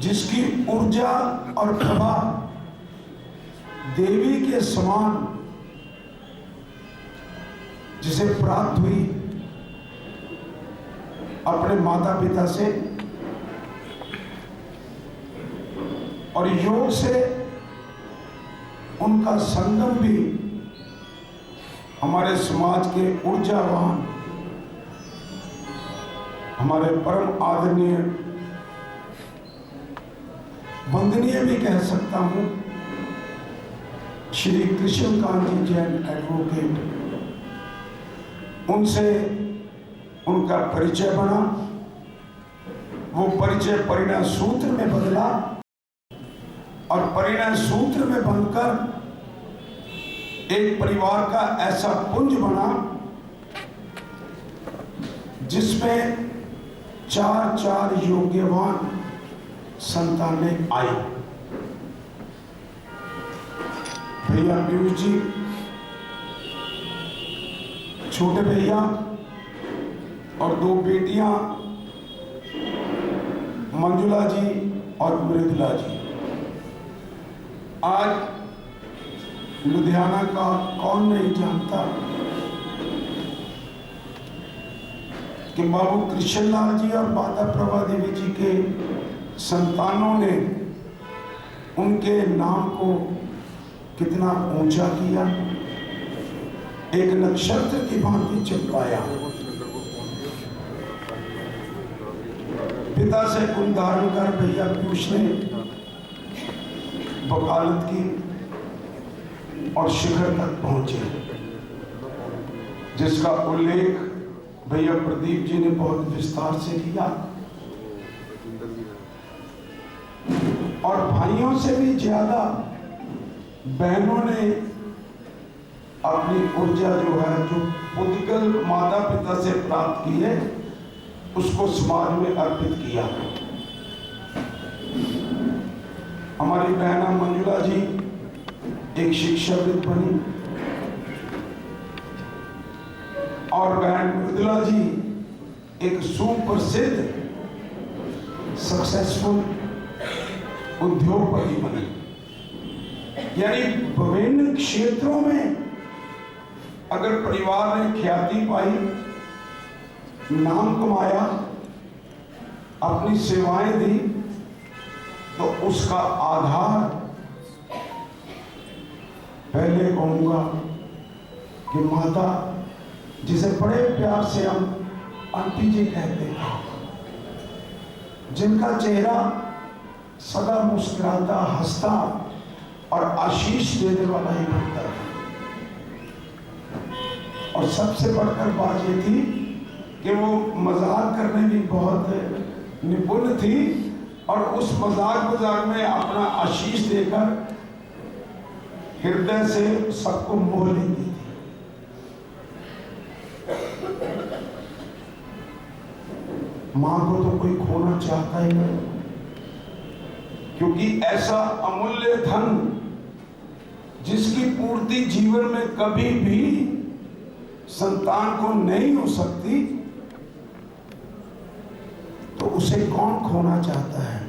जिसकी ऊर्जा और प्रभा देवी के समान जिसे प्राप्त हुई अपने माता पिता से, और योग से उनका संगम भी हमारे समाज के ऊर्जावान, हमारे परम आदरणीय, वंदनीय भी कह सकता हूं, श्री कृष्णकांत जी जैन एडवोकेट, उनसे उनका परिचय बना। वो परिचय परिणय सूत्र में बदला और परिणय सूत्र में बनकर एक परिवार का ऐसा पुंज बना जिसमें 4 योग्यवान संतानें आई। भैया पीयूष जी, छोटे भैया और 2 बेटियां मंजुला जी और मृदुला जी। आज लुधियाना का कौन नहीं जानता कि बाबू कृष्णलाल जी और माता प्रभा देवी जी के संतानों ने उनके नाम को कितना ऊंचा किया, एक नक्षत्र की भांति चमकाया। पिता से गुण धारण कर भैया पीयूष ने वकालत की और शिखर तक पहुंचे, जिसका उल्लेख भैया प्रदीप जी ने बहुत विस्तार से किया। और भाइयों से भी ज्यादा बहनों ने अपनी ऊर्जा जो है, जो पुद्गल माता पिता से प्राप्त की है, उसको समाज में अर्पित किया। हमारी बहना मंजुला जी एक शिक्षाविद बनी और बहन मृदुला जी एक सुप्रसिद्ध सक्सेसफुल उद्योगपति बनी। यानी विभिन्न क्षेत्रों में अगर परिवार ने ख्याति पाई, नाम कमाया, अपनी सेवाएं दी, तो उसका आधार पहले कहूंगा कि माता, जिसे बड़े प्यार से हम आंटी जी कहते हैं, जिनका चेहरा सदा मुस्कुराता, हंसता और आशीष देने वाला ही होता है। और सबसे बढ़कर बात ये थी कि वो मजाक करने में बहुत निपुण थी और उस मजाक में अपना आशीष देकर हृदय से सबको मोह लेती थी। मां को तो कोई खोना चाहता ही नहीं, क्योंकि ऐसा अमूल्य धन जिसकी पूर्ति जीवन में कभी भी संतान को नहीं हो सकती, तो उसे कौन खोना चाहता है।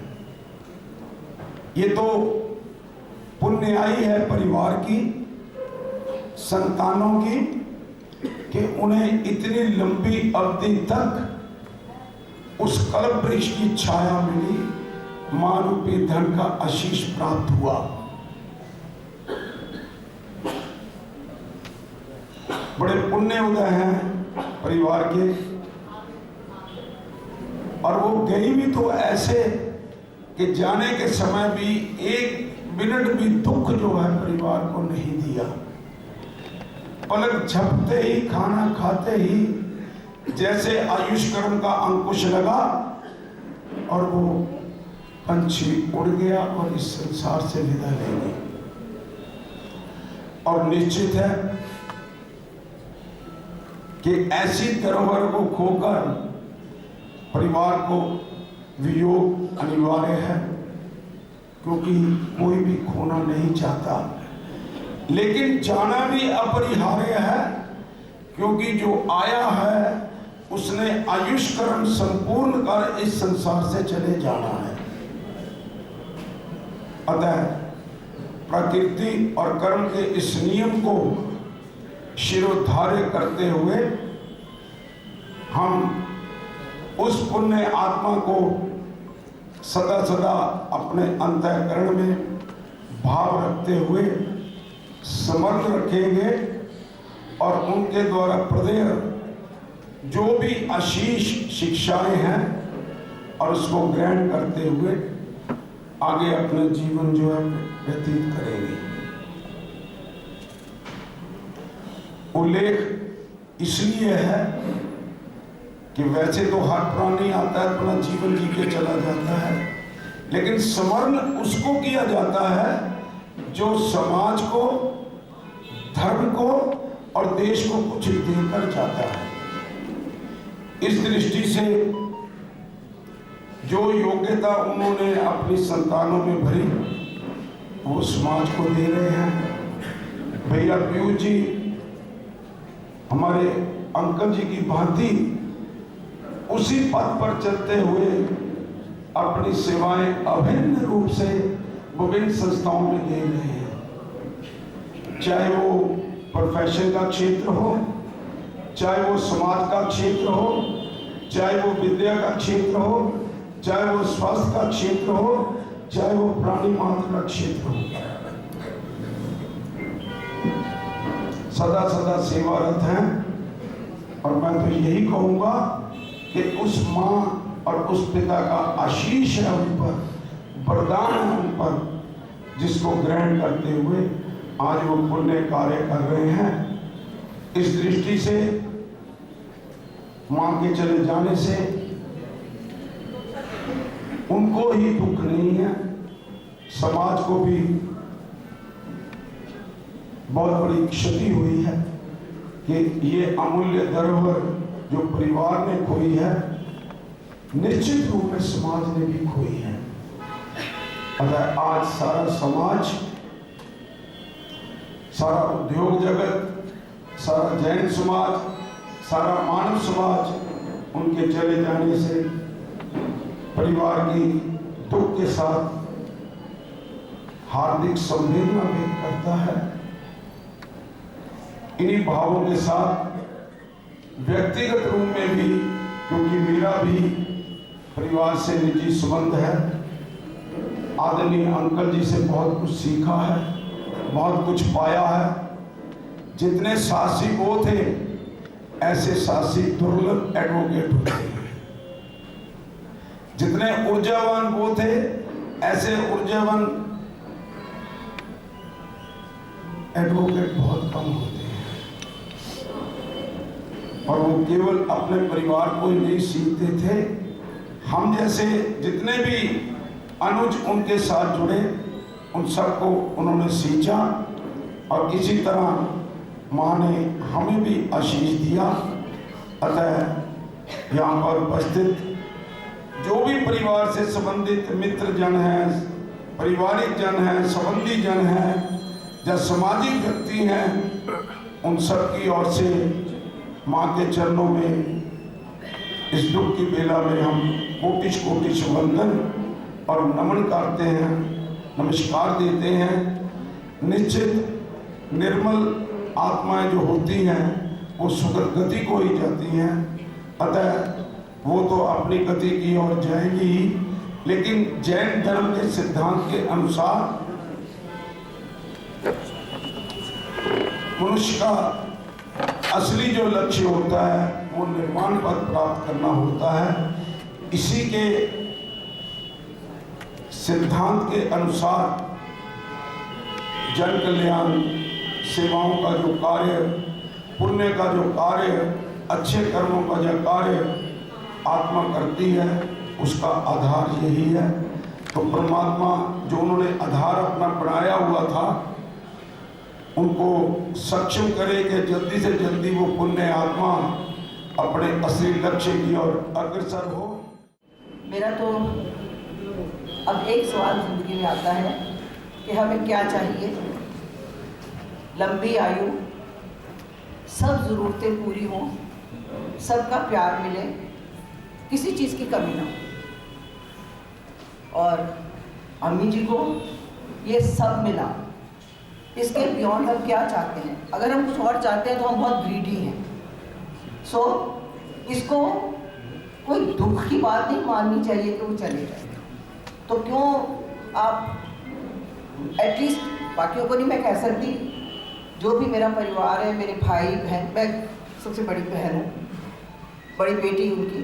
ये तो पुण्याई है परिवार की, संतानों की, कि उन्हें इतनी लंबी अवधि तक उस कल्प वृक्ष की छाया मिली, मां रूपी धन का आशीष प्राप्त हुआ। बड़े पुण्य उदय हैं परिवार के। और वो गई भी तो ऐसे कि जाने के समय भी एक मिनट भी दुख जो है परिवार को नहीं दिया। पलक झपते ही, खाना खाते ही जैसे आयुष कर्म का अंकुश लगा और वो पंछी उड़ गया और इस संसार से विदा ले गई। और निश्चित है कि ऐसी धरोहर को खोकर परिवार को वियोग अनिवार्य है, क्योंकि कोई भी खोना नहीं चाहता। लेकिन जाना भी अपरिहार्य है, क्योंकि जो आया है उसने आयुष कर्म संपूर्ण कर इस संसार से चले जाना है। अतः प्रकृति और कर्म के इस नियम को शिरोधार्य करते हुए हम उस पुण्य आत्मा को सदा सदा अपने अंतःकरण में भाव रखते हुए समर्थ रखेंगे और उनके द्वारा प्रदेय जो भी आशीष शिक्षाएं हैं और उसको ग्रहण करते हुए आगे अपना जीवन जो है व्यतीत करेंगे। उल्लेख इसलिए है कि वैसे तो हर प्राणी आता है, अपना जीवन जी के चला जाता है, लेकिन स्मरण उसको किया जाता है जो समाज को, धर्म को और देश को कुछ देकर जाता है। इस दृष्टि से जो योग्यता उन्होंने अपनी संतानों में भरी वो समाज को दे रहे हैं। भैया पीयूष जी हमारे अंकल जी की भांति उसी पथ पर चलते हुए अपनी सेवाएं अभिन्न रूप से विभिन्न संस्थाओं में दे रहे हैं। चाहे वो प्रोफेशन का क्षेत्र हो, चाहे वो समाज का क्षेत्र हो, चाहे वो विद्या का क्षेत्र हो, चाहे वो स्वास्थ्य का क्षेत्र हो, चाहे वो प्राणी मात्र का क्षेत्र हो, सदा सदा सेवारत हैं। और मैं तो यही कहूंगा कि उस माँ और उस पिता का आशीष है उन पर, वरदान है उन पर, जिसको ग्रहण करते हुए आज वो पुण्य कार्य कर रहे हैं। इस दृष्टि से मां के चले जाने से उनको ही दुख नहीं है, समाज को भी बहुत बड़ी क्षति हुई है कि ये अमूल्य धरोहर जो परिवार ने खोई है, निश्चित रूप में समाज ने भी खोई है। अतः आज सारा समाज, सारा उद्योग जगत, सारा जैन समाज, सारा मानव समाज उनके चले जाने से परिवार की दुख के साथ हार्दिक संवेदना व्यक्त करता है। इन्हीं भावों के साथ व्यक्तिगत रूप में भी, क्योंकि मेरा भी परिवार से निजी संबंध है, आदरणीय अंकल जी से बहुत कुछ सीखा है, बहुत कुछ पाया है। जितने साहसी वो थे, ऐसे साहसी दुर्लभ एडवोकेट होते हैं। जितने ऊर्जावान वो थे, ऐसे ऊर्जावान एडवोकेट बहुत कम होते हैं। और वो केवल अपने परिवार को ही नहीं सीखते थे, हम जैसे जितने भी अनुज उनके साथ जुड़े, उन सबको उन्होंने सींचा। और इसी तरह माँ ने हमें भी आशीष दिया। अतः यहाँ पर उपस्थित जो भी परिवार से संबंधित मित्र जन हैं, पारिवारिक जन हैं, संबंधी जन हैं या सामाजिक व्यक्ति हैं, उन सब की ओर से माँ के चरणों में इस दुख की बेला में हम कोटिश कोटिश वंदन और नमन करते हैं, नमस्कार देते हैं। निश्चित निर्मल आत्माएं जो होती हैं वो सुगत गति को ही जाती हैं, अतः वो तो अपनी गति की ओर जाएंगी ही। लेकिन जैन धर्म के सिद्धांत के अनुसार मनुष्य का असली जो लक्ष्य होता है वो निर्वाण पद प्राप्त करना होता है। इसी के सिद्धांत के अनुसार जन कल्याण, सेवाओं का जो कार्य, पुण्य का जो कार्य, अच्छे कर्मों का जो कार्य आत्मा करती है, उसका आधार यही है। तो परमात्मा जो उन्होंने आधार अपना बनाया हुआ था, उनको सक्षम करे कि जल्दी से जल्दी वो पुण्य आत्मा अपने असली लक्ष्य की ओर अग्रसर हो। मेरा तो अब एक सवाल जिंदगी में आता है कि हमें क्या चाहिए। लंबी आयु, सब ज़रूरतें पूरी हों, सबका प्यार मिले, किसी चीज़ की कमी ना हो। और अम्मी जी को ये सब मिला, इसके बियॉन्ड हम क्या चाहते हैं? अगर हम कुछ और चाहते हैं तो हम बहुत ग्रीडी हैं। सो इसको कोई दुख की बात नहीं माननी चाहिए कि वो चले जाए। तो क्यों आप एटलीस्ट, बाकियों को नहीं मैं कह सकती, जो भी मेरा परिवार है, मेरे भाई बहन, मैं सबसे बड़ी बहन हूँ, बड़ी बेटी उनकी,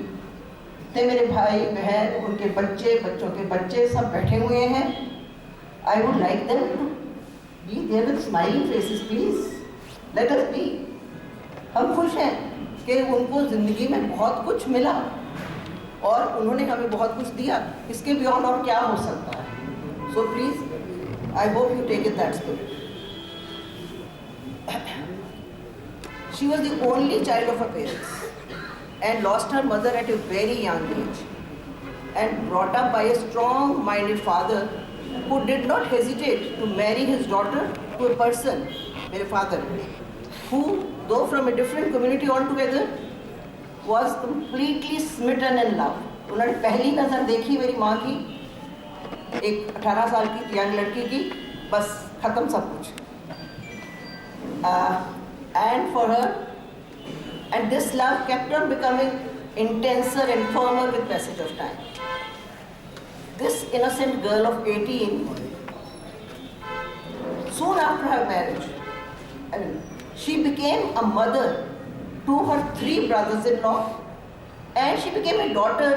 तो मेरे भाई बहन, उनके बच्चे, बच्चों के बच्चे सब बैठे हुए हैं। I would like them to be there with smiling faces, please let us be. हम खुश हैं कि उनको ज़िंदगी में बहुत कुछ मिला और उन्होंने हमें बहुत कुछ दिया। इसके बियॉन्ड और क्या हो सकता है? So please, I hope you take it that spirit. She was the only child of her parents and lost her mother at a very young age, and brought up by a strong-minded father who did not hesitate to marry his daughter to a person, my father, who, though from a different community altogether, was completely smitten in love. उन्होंने पहली नज़र देखी मेरी माँ की, एक 18 साल की यंग लड़की की, बस खत्म सब कुछ। And for her, and this love kept on becoming intenser and firmer with passage of time. This innocent girl of 18, soon after her marriage, and she became a mother to her 3 brothers-in-law, and she became a daughter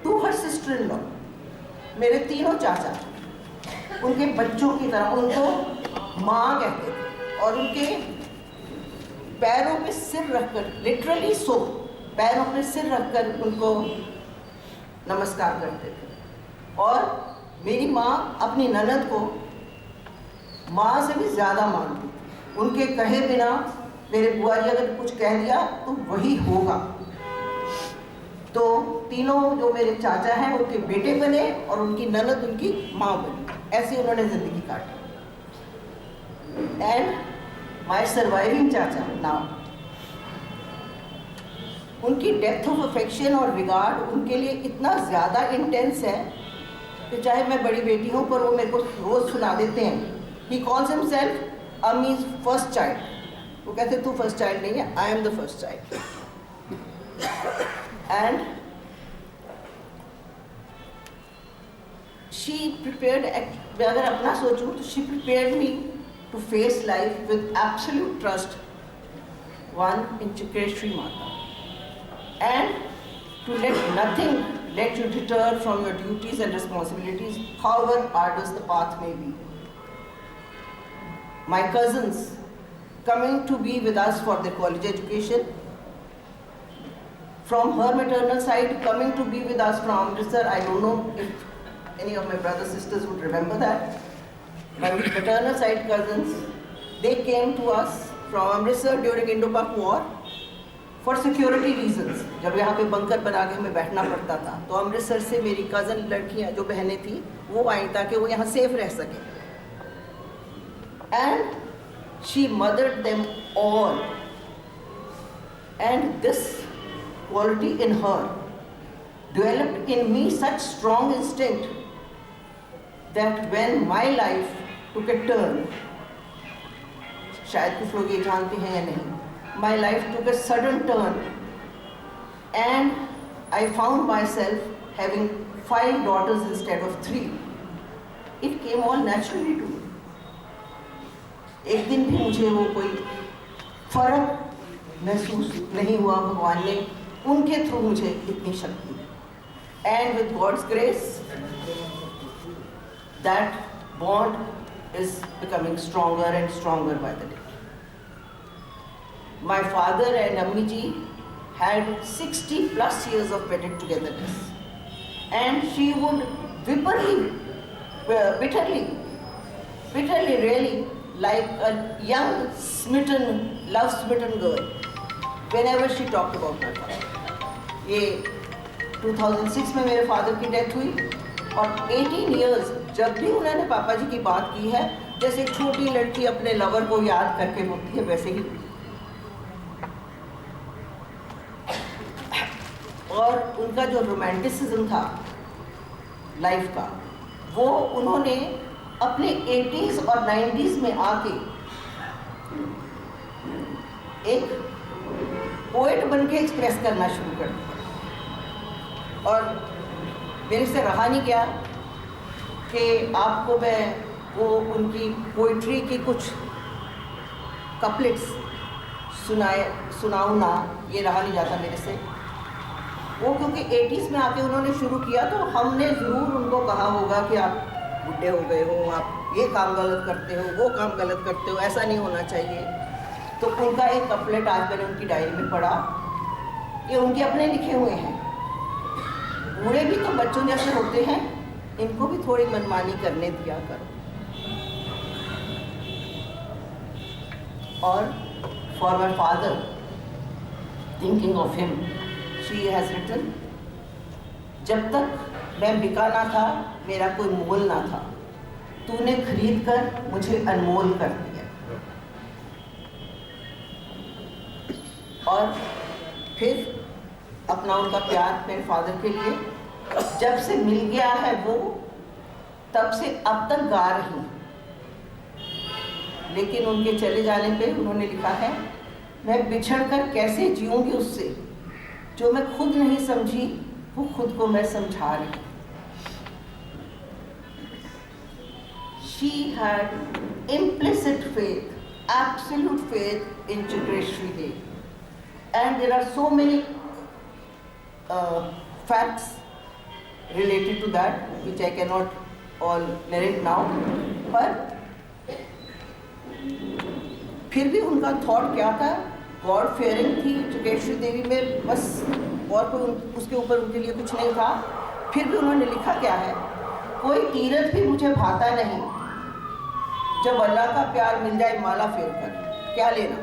to her sister-in-law. मेरे तीनों चाचा उनके बच्चों की तरह उनको माँ कहते थे और उनके पैरों पे सिर रखकर, लिटरली सो, पैरों पे सिर रखकर उनको नमस्कार करते थे। और मेरी माँ अपनी ननद को माँ से भी ज़्यादा मानती थी। उनके कहे बिना मेरे बुआ जी अगर कुछ कह दिया तो वही होगा। तो तीनों जो मेरे चाचा हैं उनके बेटे बने और उनकी ननद उनकी माँ बनी। ऐसे उन्होंने ज़िंदगी काटी। एंड माय सर्वाइविंग चाचा नाउ, उनकी डेप्थ ऑफ अफेक्शन और रिगार्ड उनके लिए इतना ज़्यादा इंटेंस है कि चाहे मैं बड़ी बेटी हूँ पर वो मेरे को रोज़ सुना देते हैं। He calls himself Ammi's first child. वो कहते तू फर्स्ट चाइल्ड नहीं है, I am the first child. And she prepared, अगर अपना सोचूं तो she prepared me to face life with absolute trust, one in Chikreshwari Mata, and to let nothing let you deter from your duties and responsibilities, however arduous the path may be. My cousins coming to be with us for their college education, from her maternal side coming to be with us from Amritsar. I don't know if any of my brothers sisters would remember that. My maternal side cousins, they came to us from Amritsar during Indo-Pak War for security reasons. जब यहाँ पे bunker बना के हमें बैठना पड़ता था तो अमृतसर से मेरी कज़न लड़कियाँ जो बहनें थी वो आई ताकि वो यहाँ सेफ रह सकें। And she mothered them all. And this quality in her developed in me such strong instinct that when my life took a turn, शायद कुछ लोग ये जानते हैं या नहीं, my life took a sudden turn and I found myself having 5 daughters instead of 3. It came all naturally to me. एक दिन भी मुझे वो कोई फर्क महसूस नहीं हुआ। भगवान ने उनके थ्रू मुझे इतनी शक्ति दी। And with God's grace, that bond is becoming stronger and stronger by the day. My father and Ammi ji had 60 plus years of wedded togetherness, and she would bitterly really, like a young love-smitten girl, whenever she talked about my father. ये 2006 में मेरे father की death हुई और 18 years जब भी उन्होंने पापा जी की बात की है, जैसे एक छोटी लड़की अपने लवर को याद करके होती है वैसे ही। और उनका जो रोमांटिसिज्म था लाइफ का, वो उन्होंने अपने 80s और 90s में आके एक पोएट बन के एक्सप्रेस करना शुरू कर दिया। और मेरे से रहा नहीं गया कि आपको मैं वो उनकी पोइट्री की कुछ कपलेट्स सुनाऊँ ना, ये रहा नहीं जाता मेरे से। वो क्योंकि 80s में आके उन्होंने शुरू किया तो हमने ज़रूर उनको कहा होगा कि आप बुढ़े हो गए हो, आप ये काम गलत करते हो, वो काम गलत करते हो, ऐसा नहीं होना चाहिए। तो उनका एक कपलेट आज मैंने उनकी डायरी में पढ़ा, ये उनके अपने लिखे हुए हैं। बूढ़े भी तो बच्चों जैसे होते हैं, इनको भी थोड़ी मनमानी करने दिया करो। और for my father, thinking of him, she has written, जब तक मैं बिका ना था, मेरा कोई मोल ना था, तूने खरीद कर मुझे अनमोल कर दिया। और फिर अपना उनका प्यार मेरे फादर के लिए जब से मिल गया है, वो तब से अब तक गा रही हूँ। लेकिन उनके चले जाने पे उन्होंने लिखा है, मैं बिछड़ कर कैसे जीऊँगी उससे, जो मैं खुद नहीं समझी वो खुद को मैं समझा रही। she had implicit faith, absolute faith in Chakreshri Devi. And there are so many facts related to that, which I cannot all narrate now. पर फिर भी उनका थॉट क्या था? गॉड फेयरिंग थी चक्रेश्वरी देवी में, बस और कोई उसके ऊपर उनके लिए कुछ नहीं था। फिर भी उन्होंने लिखा क्या है? कोई तीरथ भी मुझे भाता नहीं, जब अल्लाह का प्यार मिल जाए माला फेर कर, क्या लेना,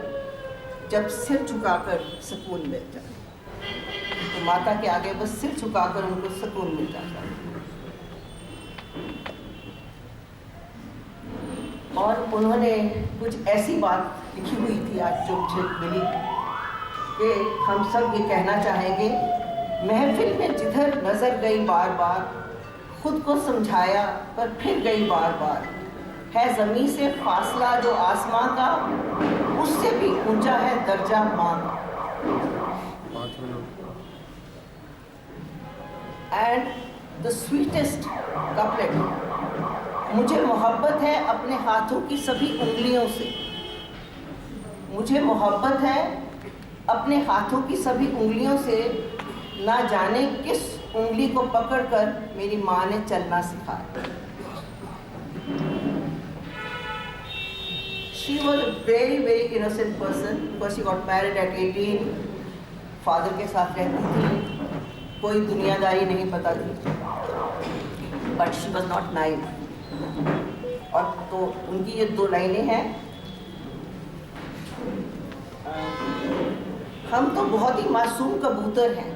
जब सिर झुकाकर सुकून मिल जाए। तो माता के आगे बस सिर झुकाकर उनको सुकून मिल जाता है। और उन्होंने कुछ ऐसी बात लिखी हुई थी आज जो मुझे मिली कि हम सब ये कहना चाहेंगे, महफिल में जिधर नजर गई बार बार, खुद को समझाया पर फिर गई बार बार, है ज़मीं से फासला जो आसमां का, उससे भी ऊंचा है दर्जा मां का। एंड द स्वीटेस्ट कपलेट, मुझे मोहब्बत है अपने हाथों की सभी उंगलियों से, मुझे मोहब्बत है अपने हाथों की सभी उंगलियों से, ना जाने किस उंगली को पकड़कर मेरी माँ ने चलना सिखाया। She was a very very innocent person because she got married at 18, father के साथ रहती थी, कोई दुनियादारी नहीं पता थी, but she was not naive। और तो उनकी ये 2 लाइनें हैं, हम तो बहुत ही मासूम कबूतर हैं,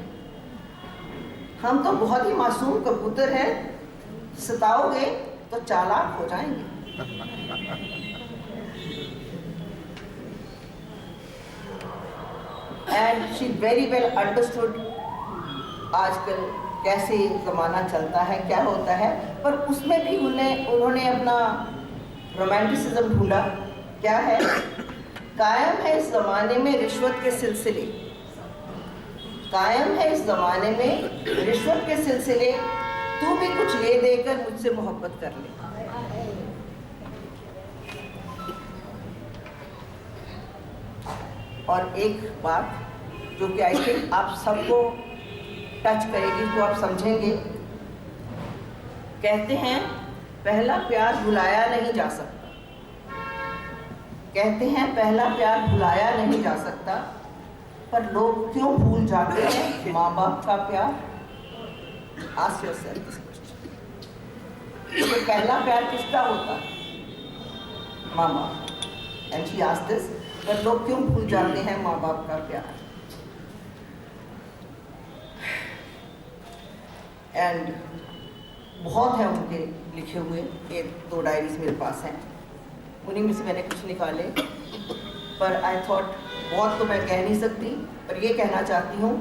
हम तो बहुत ही मासूम कबूतर हैं, सताओगे तो चालाक हो जाएंगे। And she very well understood आजकल कैसे ज़माना चलता है, क्या होता है, पर उसमें भी उन्होंने अपना रोमांटिसिज्म ढूंढा। क्या है? कायम है इस ज़माने में रिश्वत के सिलसिले, कायम है इस ज़माने में रिश्वत के सिलसिले, तू भी कुछ ले देकर मुझसे मोहब्बत कर ले। और एक बात जो कि आई थिंक आप सबको टच करेगी, तो आप समझेंगे। कहते हैं पहला प्यार भुलाया नहीं जा सकता, कहते हैं पहला प्यार भुलाया नहीं जा सकता, पर लोग क्यों भूल जाते हैं माँ बाप का प्यार? Ask yourself this question. तो पहला प्यार किसका होता है? माँ बाप। एंड शी आस्क्ड दिस, पर लोग क्यों भूल जाते हैं माँ बाप का प्यार? एंड बहुत है उनके लिखे हुए, 1-2 डायरीज मेरे पास हैं, उन्हीं में से मैंने कुछ निकाले। पर आई थॉट बहुत तो मैं कह नहीं सकती, पर ये कहना चाहती हूँ,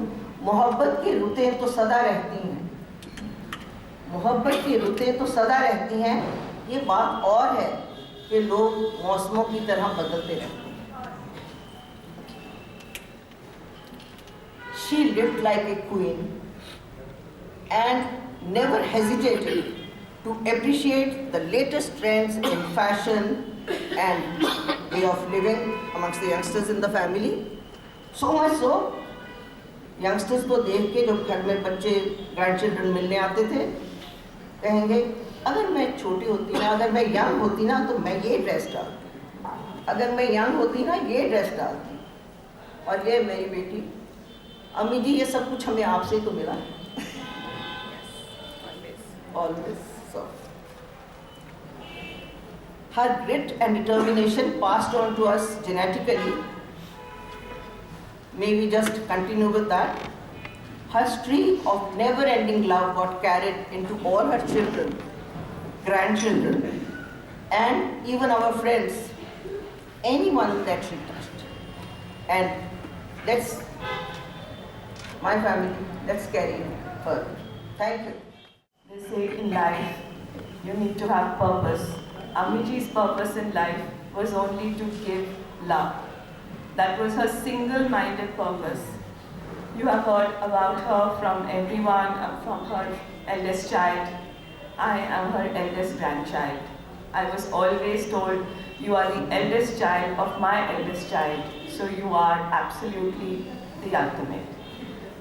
मोहब्बत की रुतें तो सदा रहती हैं, मोहब्बत की रुतें तो सदा रहती हैं। ये बात और है कि लोग मौसमों की तरह बदलते रहते हैं। She lived like a queen and never hesitated to appreciate the latest trends in fashion and way of living amongst the youngsters in the family. So much so, youngsters को देख के जब घर में बच्चे grandchildren मिलने आते थे, कहेंगे अगर मैं छोटी होती ना, अगर मैं यंग होती ना तो मैं ये ड्रेस डालती, अगर मैं यंग होती ना ये ड्रेस डालती। और ये मेरी बेटी, अम्मी जी ये सब कुछ हमें आपसे ही तो मिला है। Always so. Her grit and determination passed on to us genetically. May we just continue with that. Her streak of never-ending love got carried into all her children, grandchildren, and even our friends, anyone that she touched. And let's, my family, let's carry her. Thank you. They say in life, you need to have purpose. Ammiji's purpose in life was only to give love. That was her single-minded purpose. You have heard about her from everyone, from her eldest child. I am her eldest grandchild. I was always told, you are the eldest child of my eldest child, so you are absolutely the ultimate.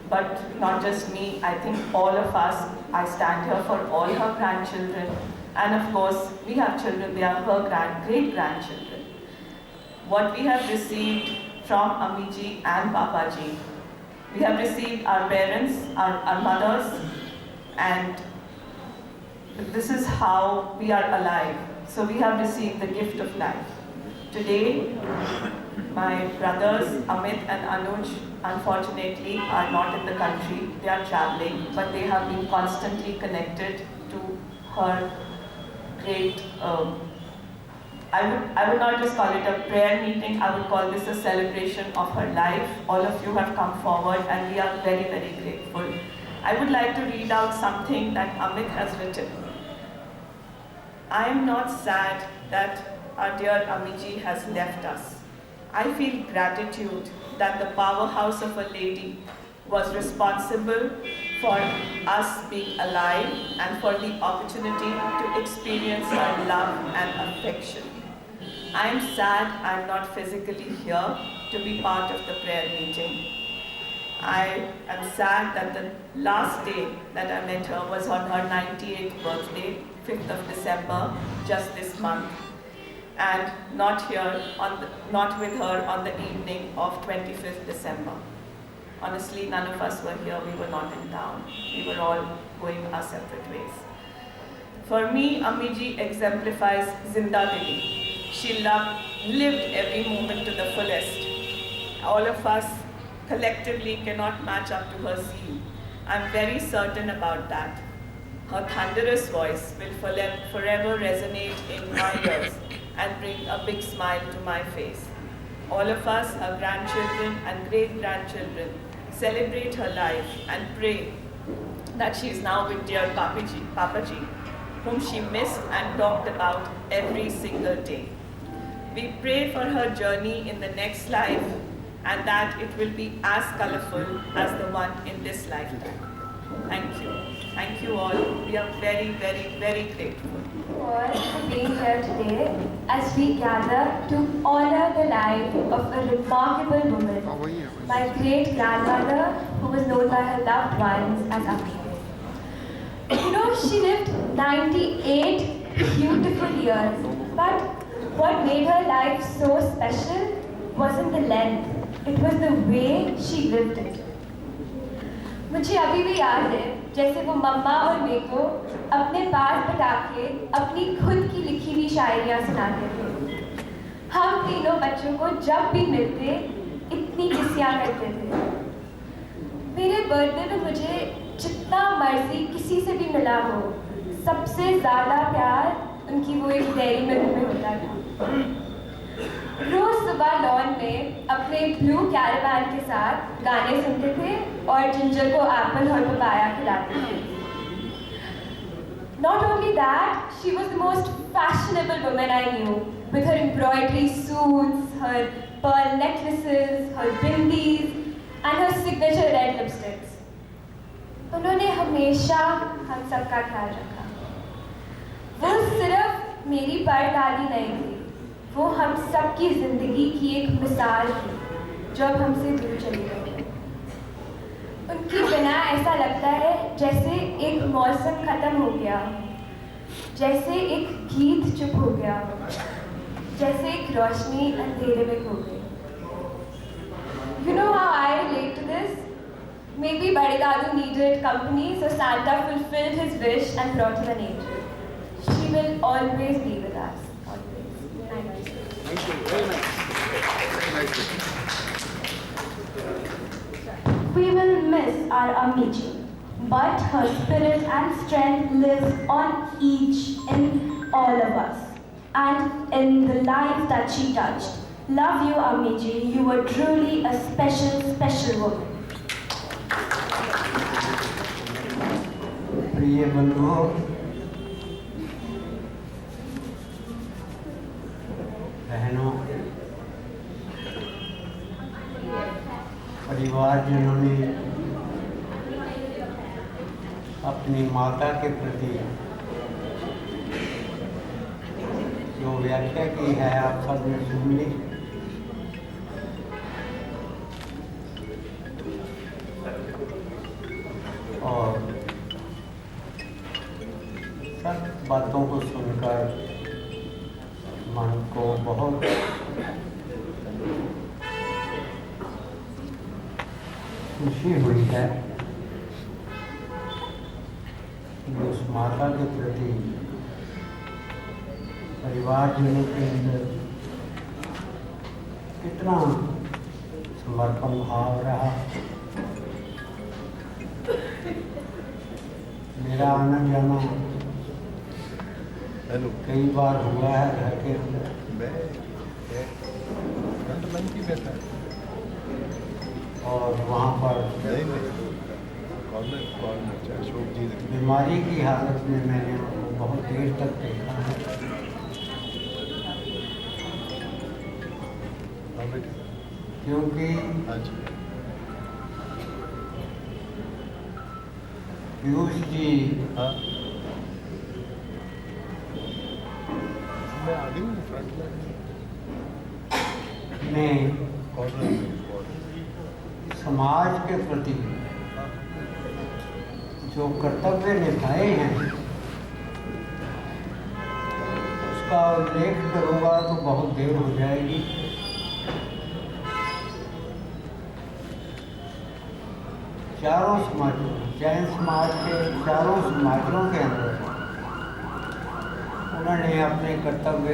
But not just me, I think all of us, I stand here for all her grandchildren, and of course, we have children, they are her great-grandchildren. What we have received from Amiji and Papaji, we have received our parents, our mothers, and this is how we are alive. So we have received the gift of life. Today, my brothers Amit and Anuj unfortunately are not in the country. They are traveling, but they have been constantly connected to her great, I would not just call it a prayer meeting, I would call this a celebration of her life. All of you have come forward and we are very, very grateful. I would like to read out something that Amit has written. I am not sad that our dear Amiji has left us. I feel gratitude that the powerhouse of a lady was responsible for us being alive and for the opportunity to experience her love and affection. I am sad I am not physically here to be part of the prayer meeting. I am sad that the last day that I met her was on her 98th birthday, 5th of December, just this month, and not with her on the evening of 25th December. Honestly, none of us were here, we were not in town. We were all going our separate ways. For me, Amiji exemplifies Zindagani. She lived every moment to the fullest. All of us collectively cannot match up to her zeal. I'm very certain about that. Her thunderous voice will forever resonate in my ears and bring a big smile to my face. All of us, her grandchildren and great-grandchildren, celebrate her life and pray that she is now with dear Papaji, whom she missed and talked about every single day. We pray for her journey in the next life and that it will be as colorful as the one in this lifetime. Thank you. Thank you all. We are very, very, very grateful. For being here today as we gather to honor the life of a remarkable woman, my great-grandmother, who was known by her loved ones as Ami. You know, she lived 98 beautiful years, but what made her life so special wasn't the length, it was the way she lived it. मुझे अभी भी याद है जैसे वो मम्मा और मेरे को अपने पास बैठा के अपनी खुद की लिखी हुई शायरियाँ सुनाते थे। हम तीनों बच्चों को जब भी मिलते इतनी किस्सियाँ करते थे। मेरे बर्थडे में मुझे जितना मर्जी किसी से भी मिला हो, सबसे ज़्यादा प्यार उनकी वो एक डेयरी मिल्क में होता था। रोज सुबह लॉन में अपने ब्लू कैरावान के साथ गाने सुनते थे और जिंजर को एप्पल और पपाया खिलाते थे। Not only that, she was the most fashionable woman I knew, with her embroidery suits, her pearl necklaces, her bindis, and her signature red lipsticks. उन्होंने हमेशा हम सबका ख्याल रखा। वो सिर्फ मेरी परदादी नहीं थी, वो हम सबकी जिंदगी की एक मिसाल थी जो अब हमसे दूर चली गई। उनकी बिना ऐसा लगता है जैसे एक मौसम खत्म हो गया, जैसे एक गीत चुप हो गया, जैसे एक रोशनी अंधेरे में खो गई। You know how I relate to this? Maybe Bade Dadu needed company, so Santa fulfilled his wish and brought him an angel. She will always be with us. Thank you. Very nice. Very nice. We will miss our Amiji, but her spirit and strength lives on each in all of us and in the lives that she touched. Love you, Amiji. You were truly a special, special woman. प्रिय बंधुओं, बहनों, परिवार जिन्होंने अपनी माता के प्रति व्याख्या की है आप सब ने सुन ली। और सब बातों को सुनकर मन को बहुत खुशी हुई है कि उस माता के प्रति परिवारजनों के अंदर कितना समर्पण भाव रहा। मेरा आना जाना कई बार हुआ है घर के अंदर, और वहाँ पर बीमारी की हालत में मैंने उनको बहुत देर तक देखा है। क्योंकि पीयूष जी ने समाज के प्रति जो कर्तव्य निभाए हैं उसका उल्लेख करूँगा तो बहुत देर हो जाएगी। चारों समाजों, जैन समाज के चारों समाजों के अंदर उन्होंने अपने कर्तव्य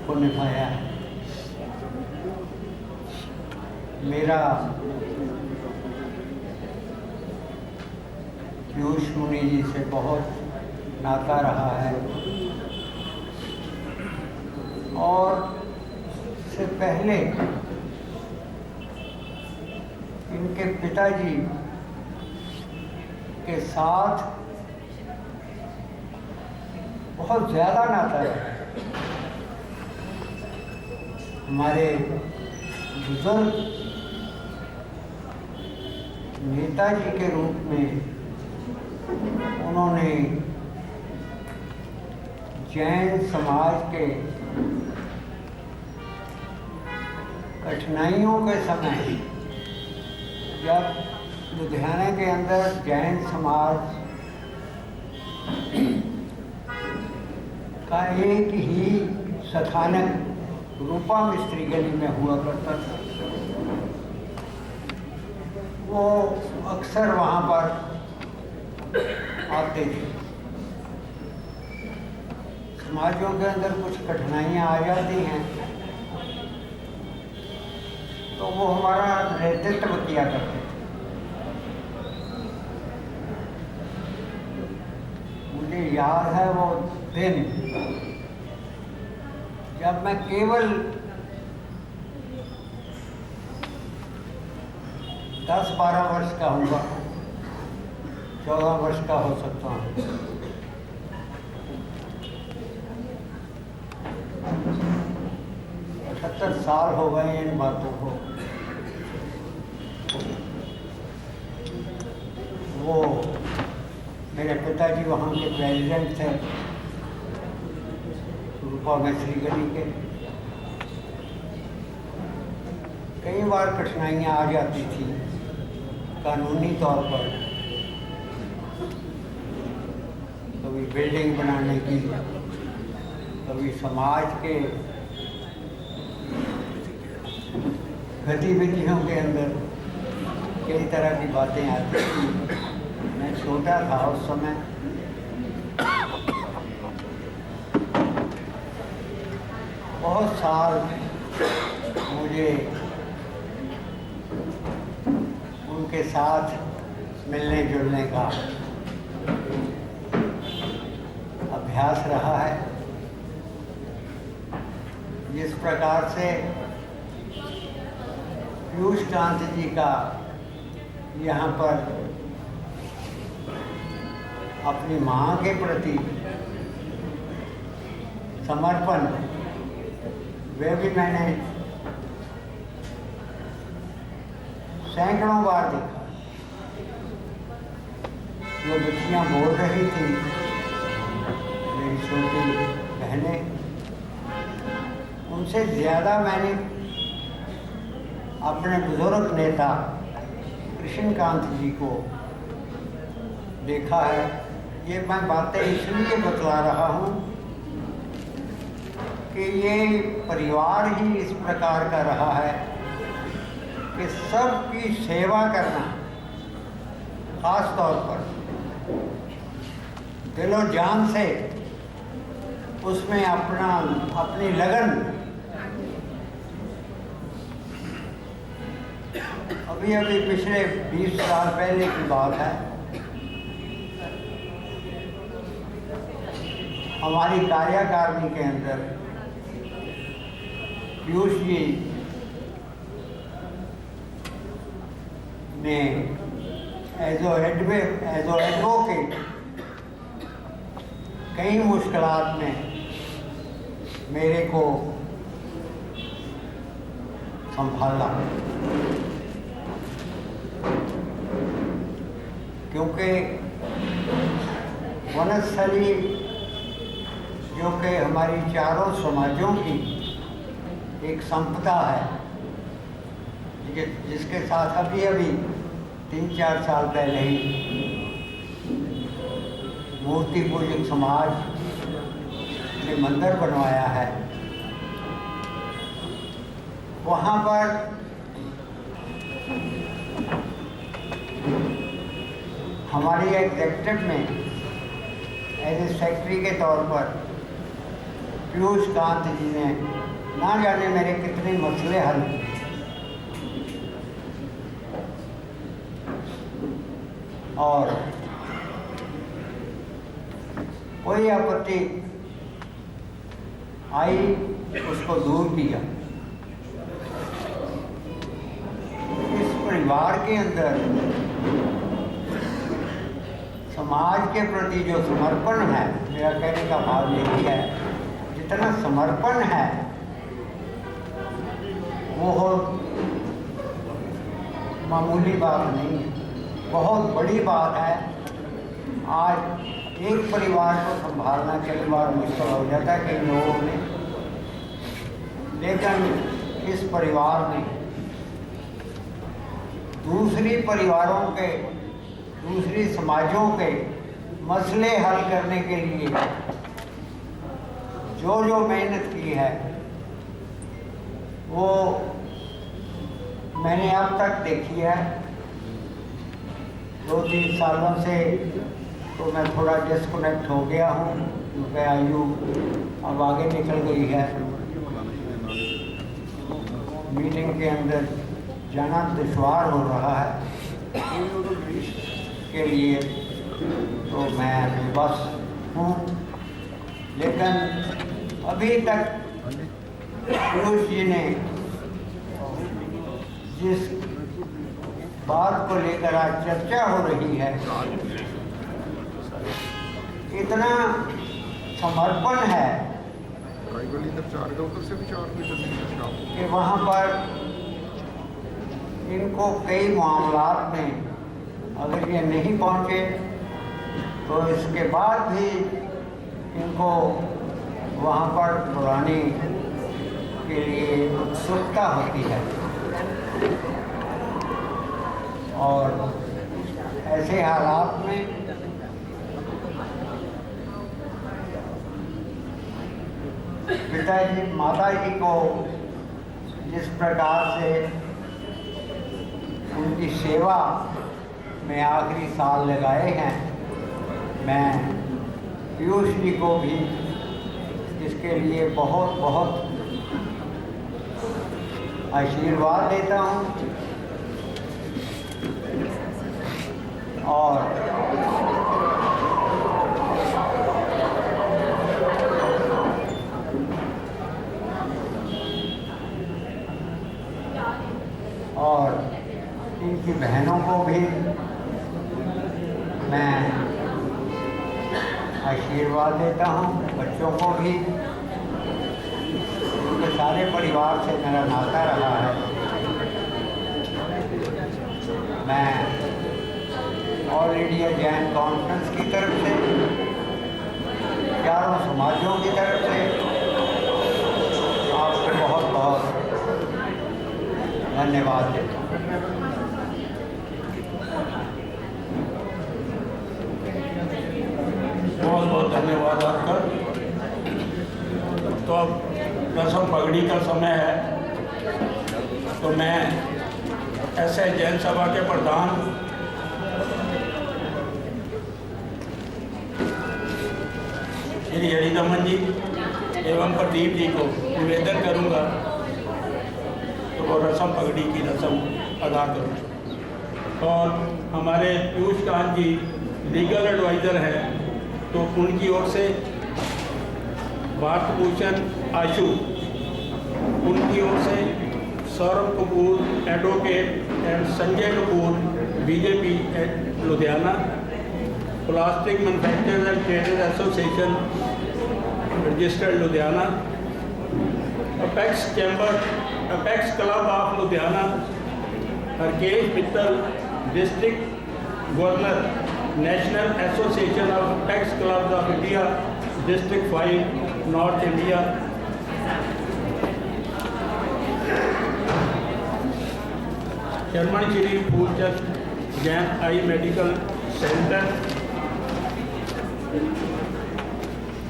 को निभाया है। मेरा पीयूष मुनि जी से बहुत नाता रहा है, और से पहले इनके पिताजी के साथ बहुत ज़्यादा नाता रहा। हमारे बुजुर्ग नेताजी के रूप में उन्होंने जैन समाज के कठिनाइयों के समय, जब लुधियाना के अंदर जैन समाज का एक ही स्थानक रूपा मिस्त्री गली में हुआ करता था, वो अक्सर वहाँ पर आते थे। समाजों के अंदर कुछ कठिनाइयाँ आ जाती हैं तो वो हमारा नेतृत्व किया करते थे। मुझे याद है वो दिन जब मैं केवल 10-12 वर्ष का होऊंगा, 14 वर्ष का हो सकता हूँ। 78 साल हो गए इन बातों को। वो मेरे पिताजी वहाँ के प्रेसिडेंट थे, रूपा मिस्त्री गली के। कई बार कठिनाइयाँ आ जाती थी कानूनी तौर पर, कभी बिल्डिंग बनाने की, कभी समाज के गतिविधियों के अंदर कई तरह की बातें आती थी। मैं छोटा था उस समय, बहुत साल मुझे उनके साथ मिलने जुलने का अभ्यास रहा है। जिस प्रकार से पीयूष कांत जी का यहाँ पर अपनी माँ के प्रति समर्पण, वे भी मैंने सैकड़ों बार देखा। जो बच्चियाँ बोल रही थी, मेरी छोटी बहनें, उनसे ज़्यादा मैंने अपने बुजुर्ग नेता कृष्णकांत जी को देखा है। ये मैं बातें इसलिए बतला रहा हूँ कि ये परिवार ही इस प्रकार का रहा है कि सबकी सेवा करना, खास तौर पर दिलो जान से उसमें अपनी लगन। अभी पिछले 20 साल पहले की बात है, हमारी कार्यकारिणी के अंदर पीयूष जी ने एज एडवोकेट कई मुश्किलात में मेरे को संभाला, क्योंकि वनस्थली जो कि हमारी चारों समाजों की एक संपदा है, जिसके साथ अभी 3-4 साल पहले ही मूर्ति पूजक समाज ने मंदिर बनवाया है, वहाँ पर हमारी एग्जेक्टिव में एज ए सेक्रेटरी के तौर पर पीयूष कांत जी ने ना जाने मेरे कितने मसले हल किए। और कोई आपत्ति आई उसको दूर किया। इस परिवार के अंदर समाज के प्रति जो समर्पण है, मेरा कहने का भाव यही है, जितना समर्पण है वो मामूली बात नहीं है, बहुत बड़ी बात है। आज एक परिवार को संभालना कई बार मुश्किल हो जाता है कई लोगों में, लेकिन इस परिवार में दूसरी परिवारों के, दूसरी समाजों के मसले हल करने के लिए जो मेहनत की है वो मैंने अब तक देखी है। 2-3 सालों से तो मैं थोड़ा डिस्कनेक्ट हो गया हूँ, क्योंकि आयु अब आगे निकल गई है। मीटिंग के अंदर जाना दुश्वार हो रहा है के लिए, तो मैं बेबस हूँ। लेकिन अभी तक पीयूष जी ने जिस बात को लेकर आज चर्चा हो रही है, इतना समर्पण है कि वहाँ पर इनको कई मामलात में अगर ये नहीं पहुँचे तो इसके बाद भी इनको वहाँ पर बुलाने के लिए उत्सुकता होती है। और ऐसे हालात में पिताजी माता जी को जिस प्रकार से उनकी सेवा में आखिरी साल लगाए हैं, मैं पीयूष जी को भी इसके लिए बहुत बहुत आशीर्वाद देता हूँ। और इनकी बहनों को भी मैं आशीर्वाद देता हूँ, बच्चों को भी, उनके सारे परिवार से मेरा नाता रहा है। मैं ऑल इंडिया जैन कॉन्फ्रेंस की तरफ से चारों समाजों की तरफ से आपको बहुत बहुत धन्यवाद देता हूँ। बहुत बहुत धन्यवाद आपका। तो अब रस्म पगड़ी का समय है, तो मैं ऐसे जैन सभा के प्रधान श्री हरिदमन जी एवं प्रदीप जी को निवेदन करूंगा तो वो रस्म पगड़ी की रस्म अदा करूँ। और हमारे पीयूष कांत जी लीगल एडवाइज़र हैं, तो उनकी ओर से भारत भूषण आशु, उनकी ओर से Saurabh Kapoor advocate and Sanjay Kapoor BJP at Ludhiana, plastic manufacturers and traders association registered Ludhiana, apex club of Ludhiana, Harkesh Mittal district governor national association of apex clubs of India district 5 north India, chairman Shri Phoolchand Jain eye medical centre,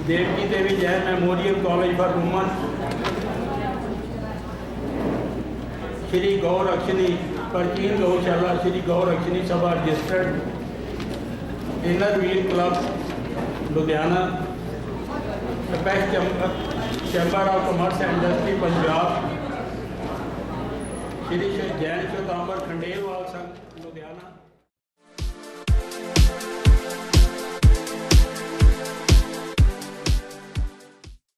Devki Devi Jain memorial college for women, Shri Gaurakshini Prachin Gaushala Shri Gaurakshini Sabha registered, inner wheel club Ludhiana, apex chamber of commerce and industry Punjab, Shri Jain Shvetambar Khandelwal संघ लुधियाना।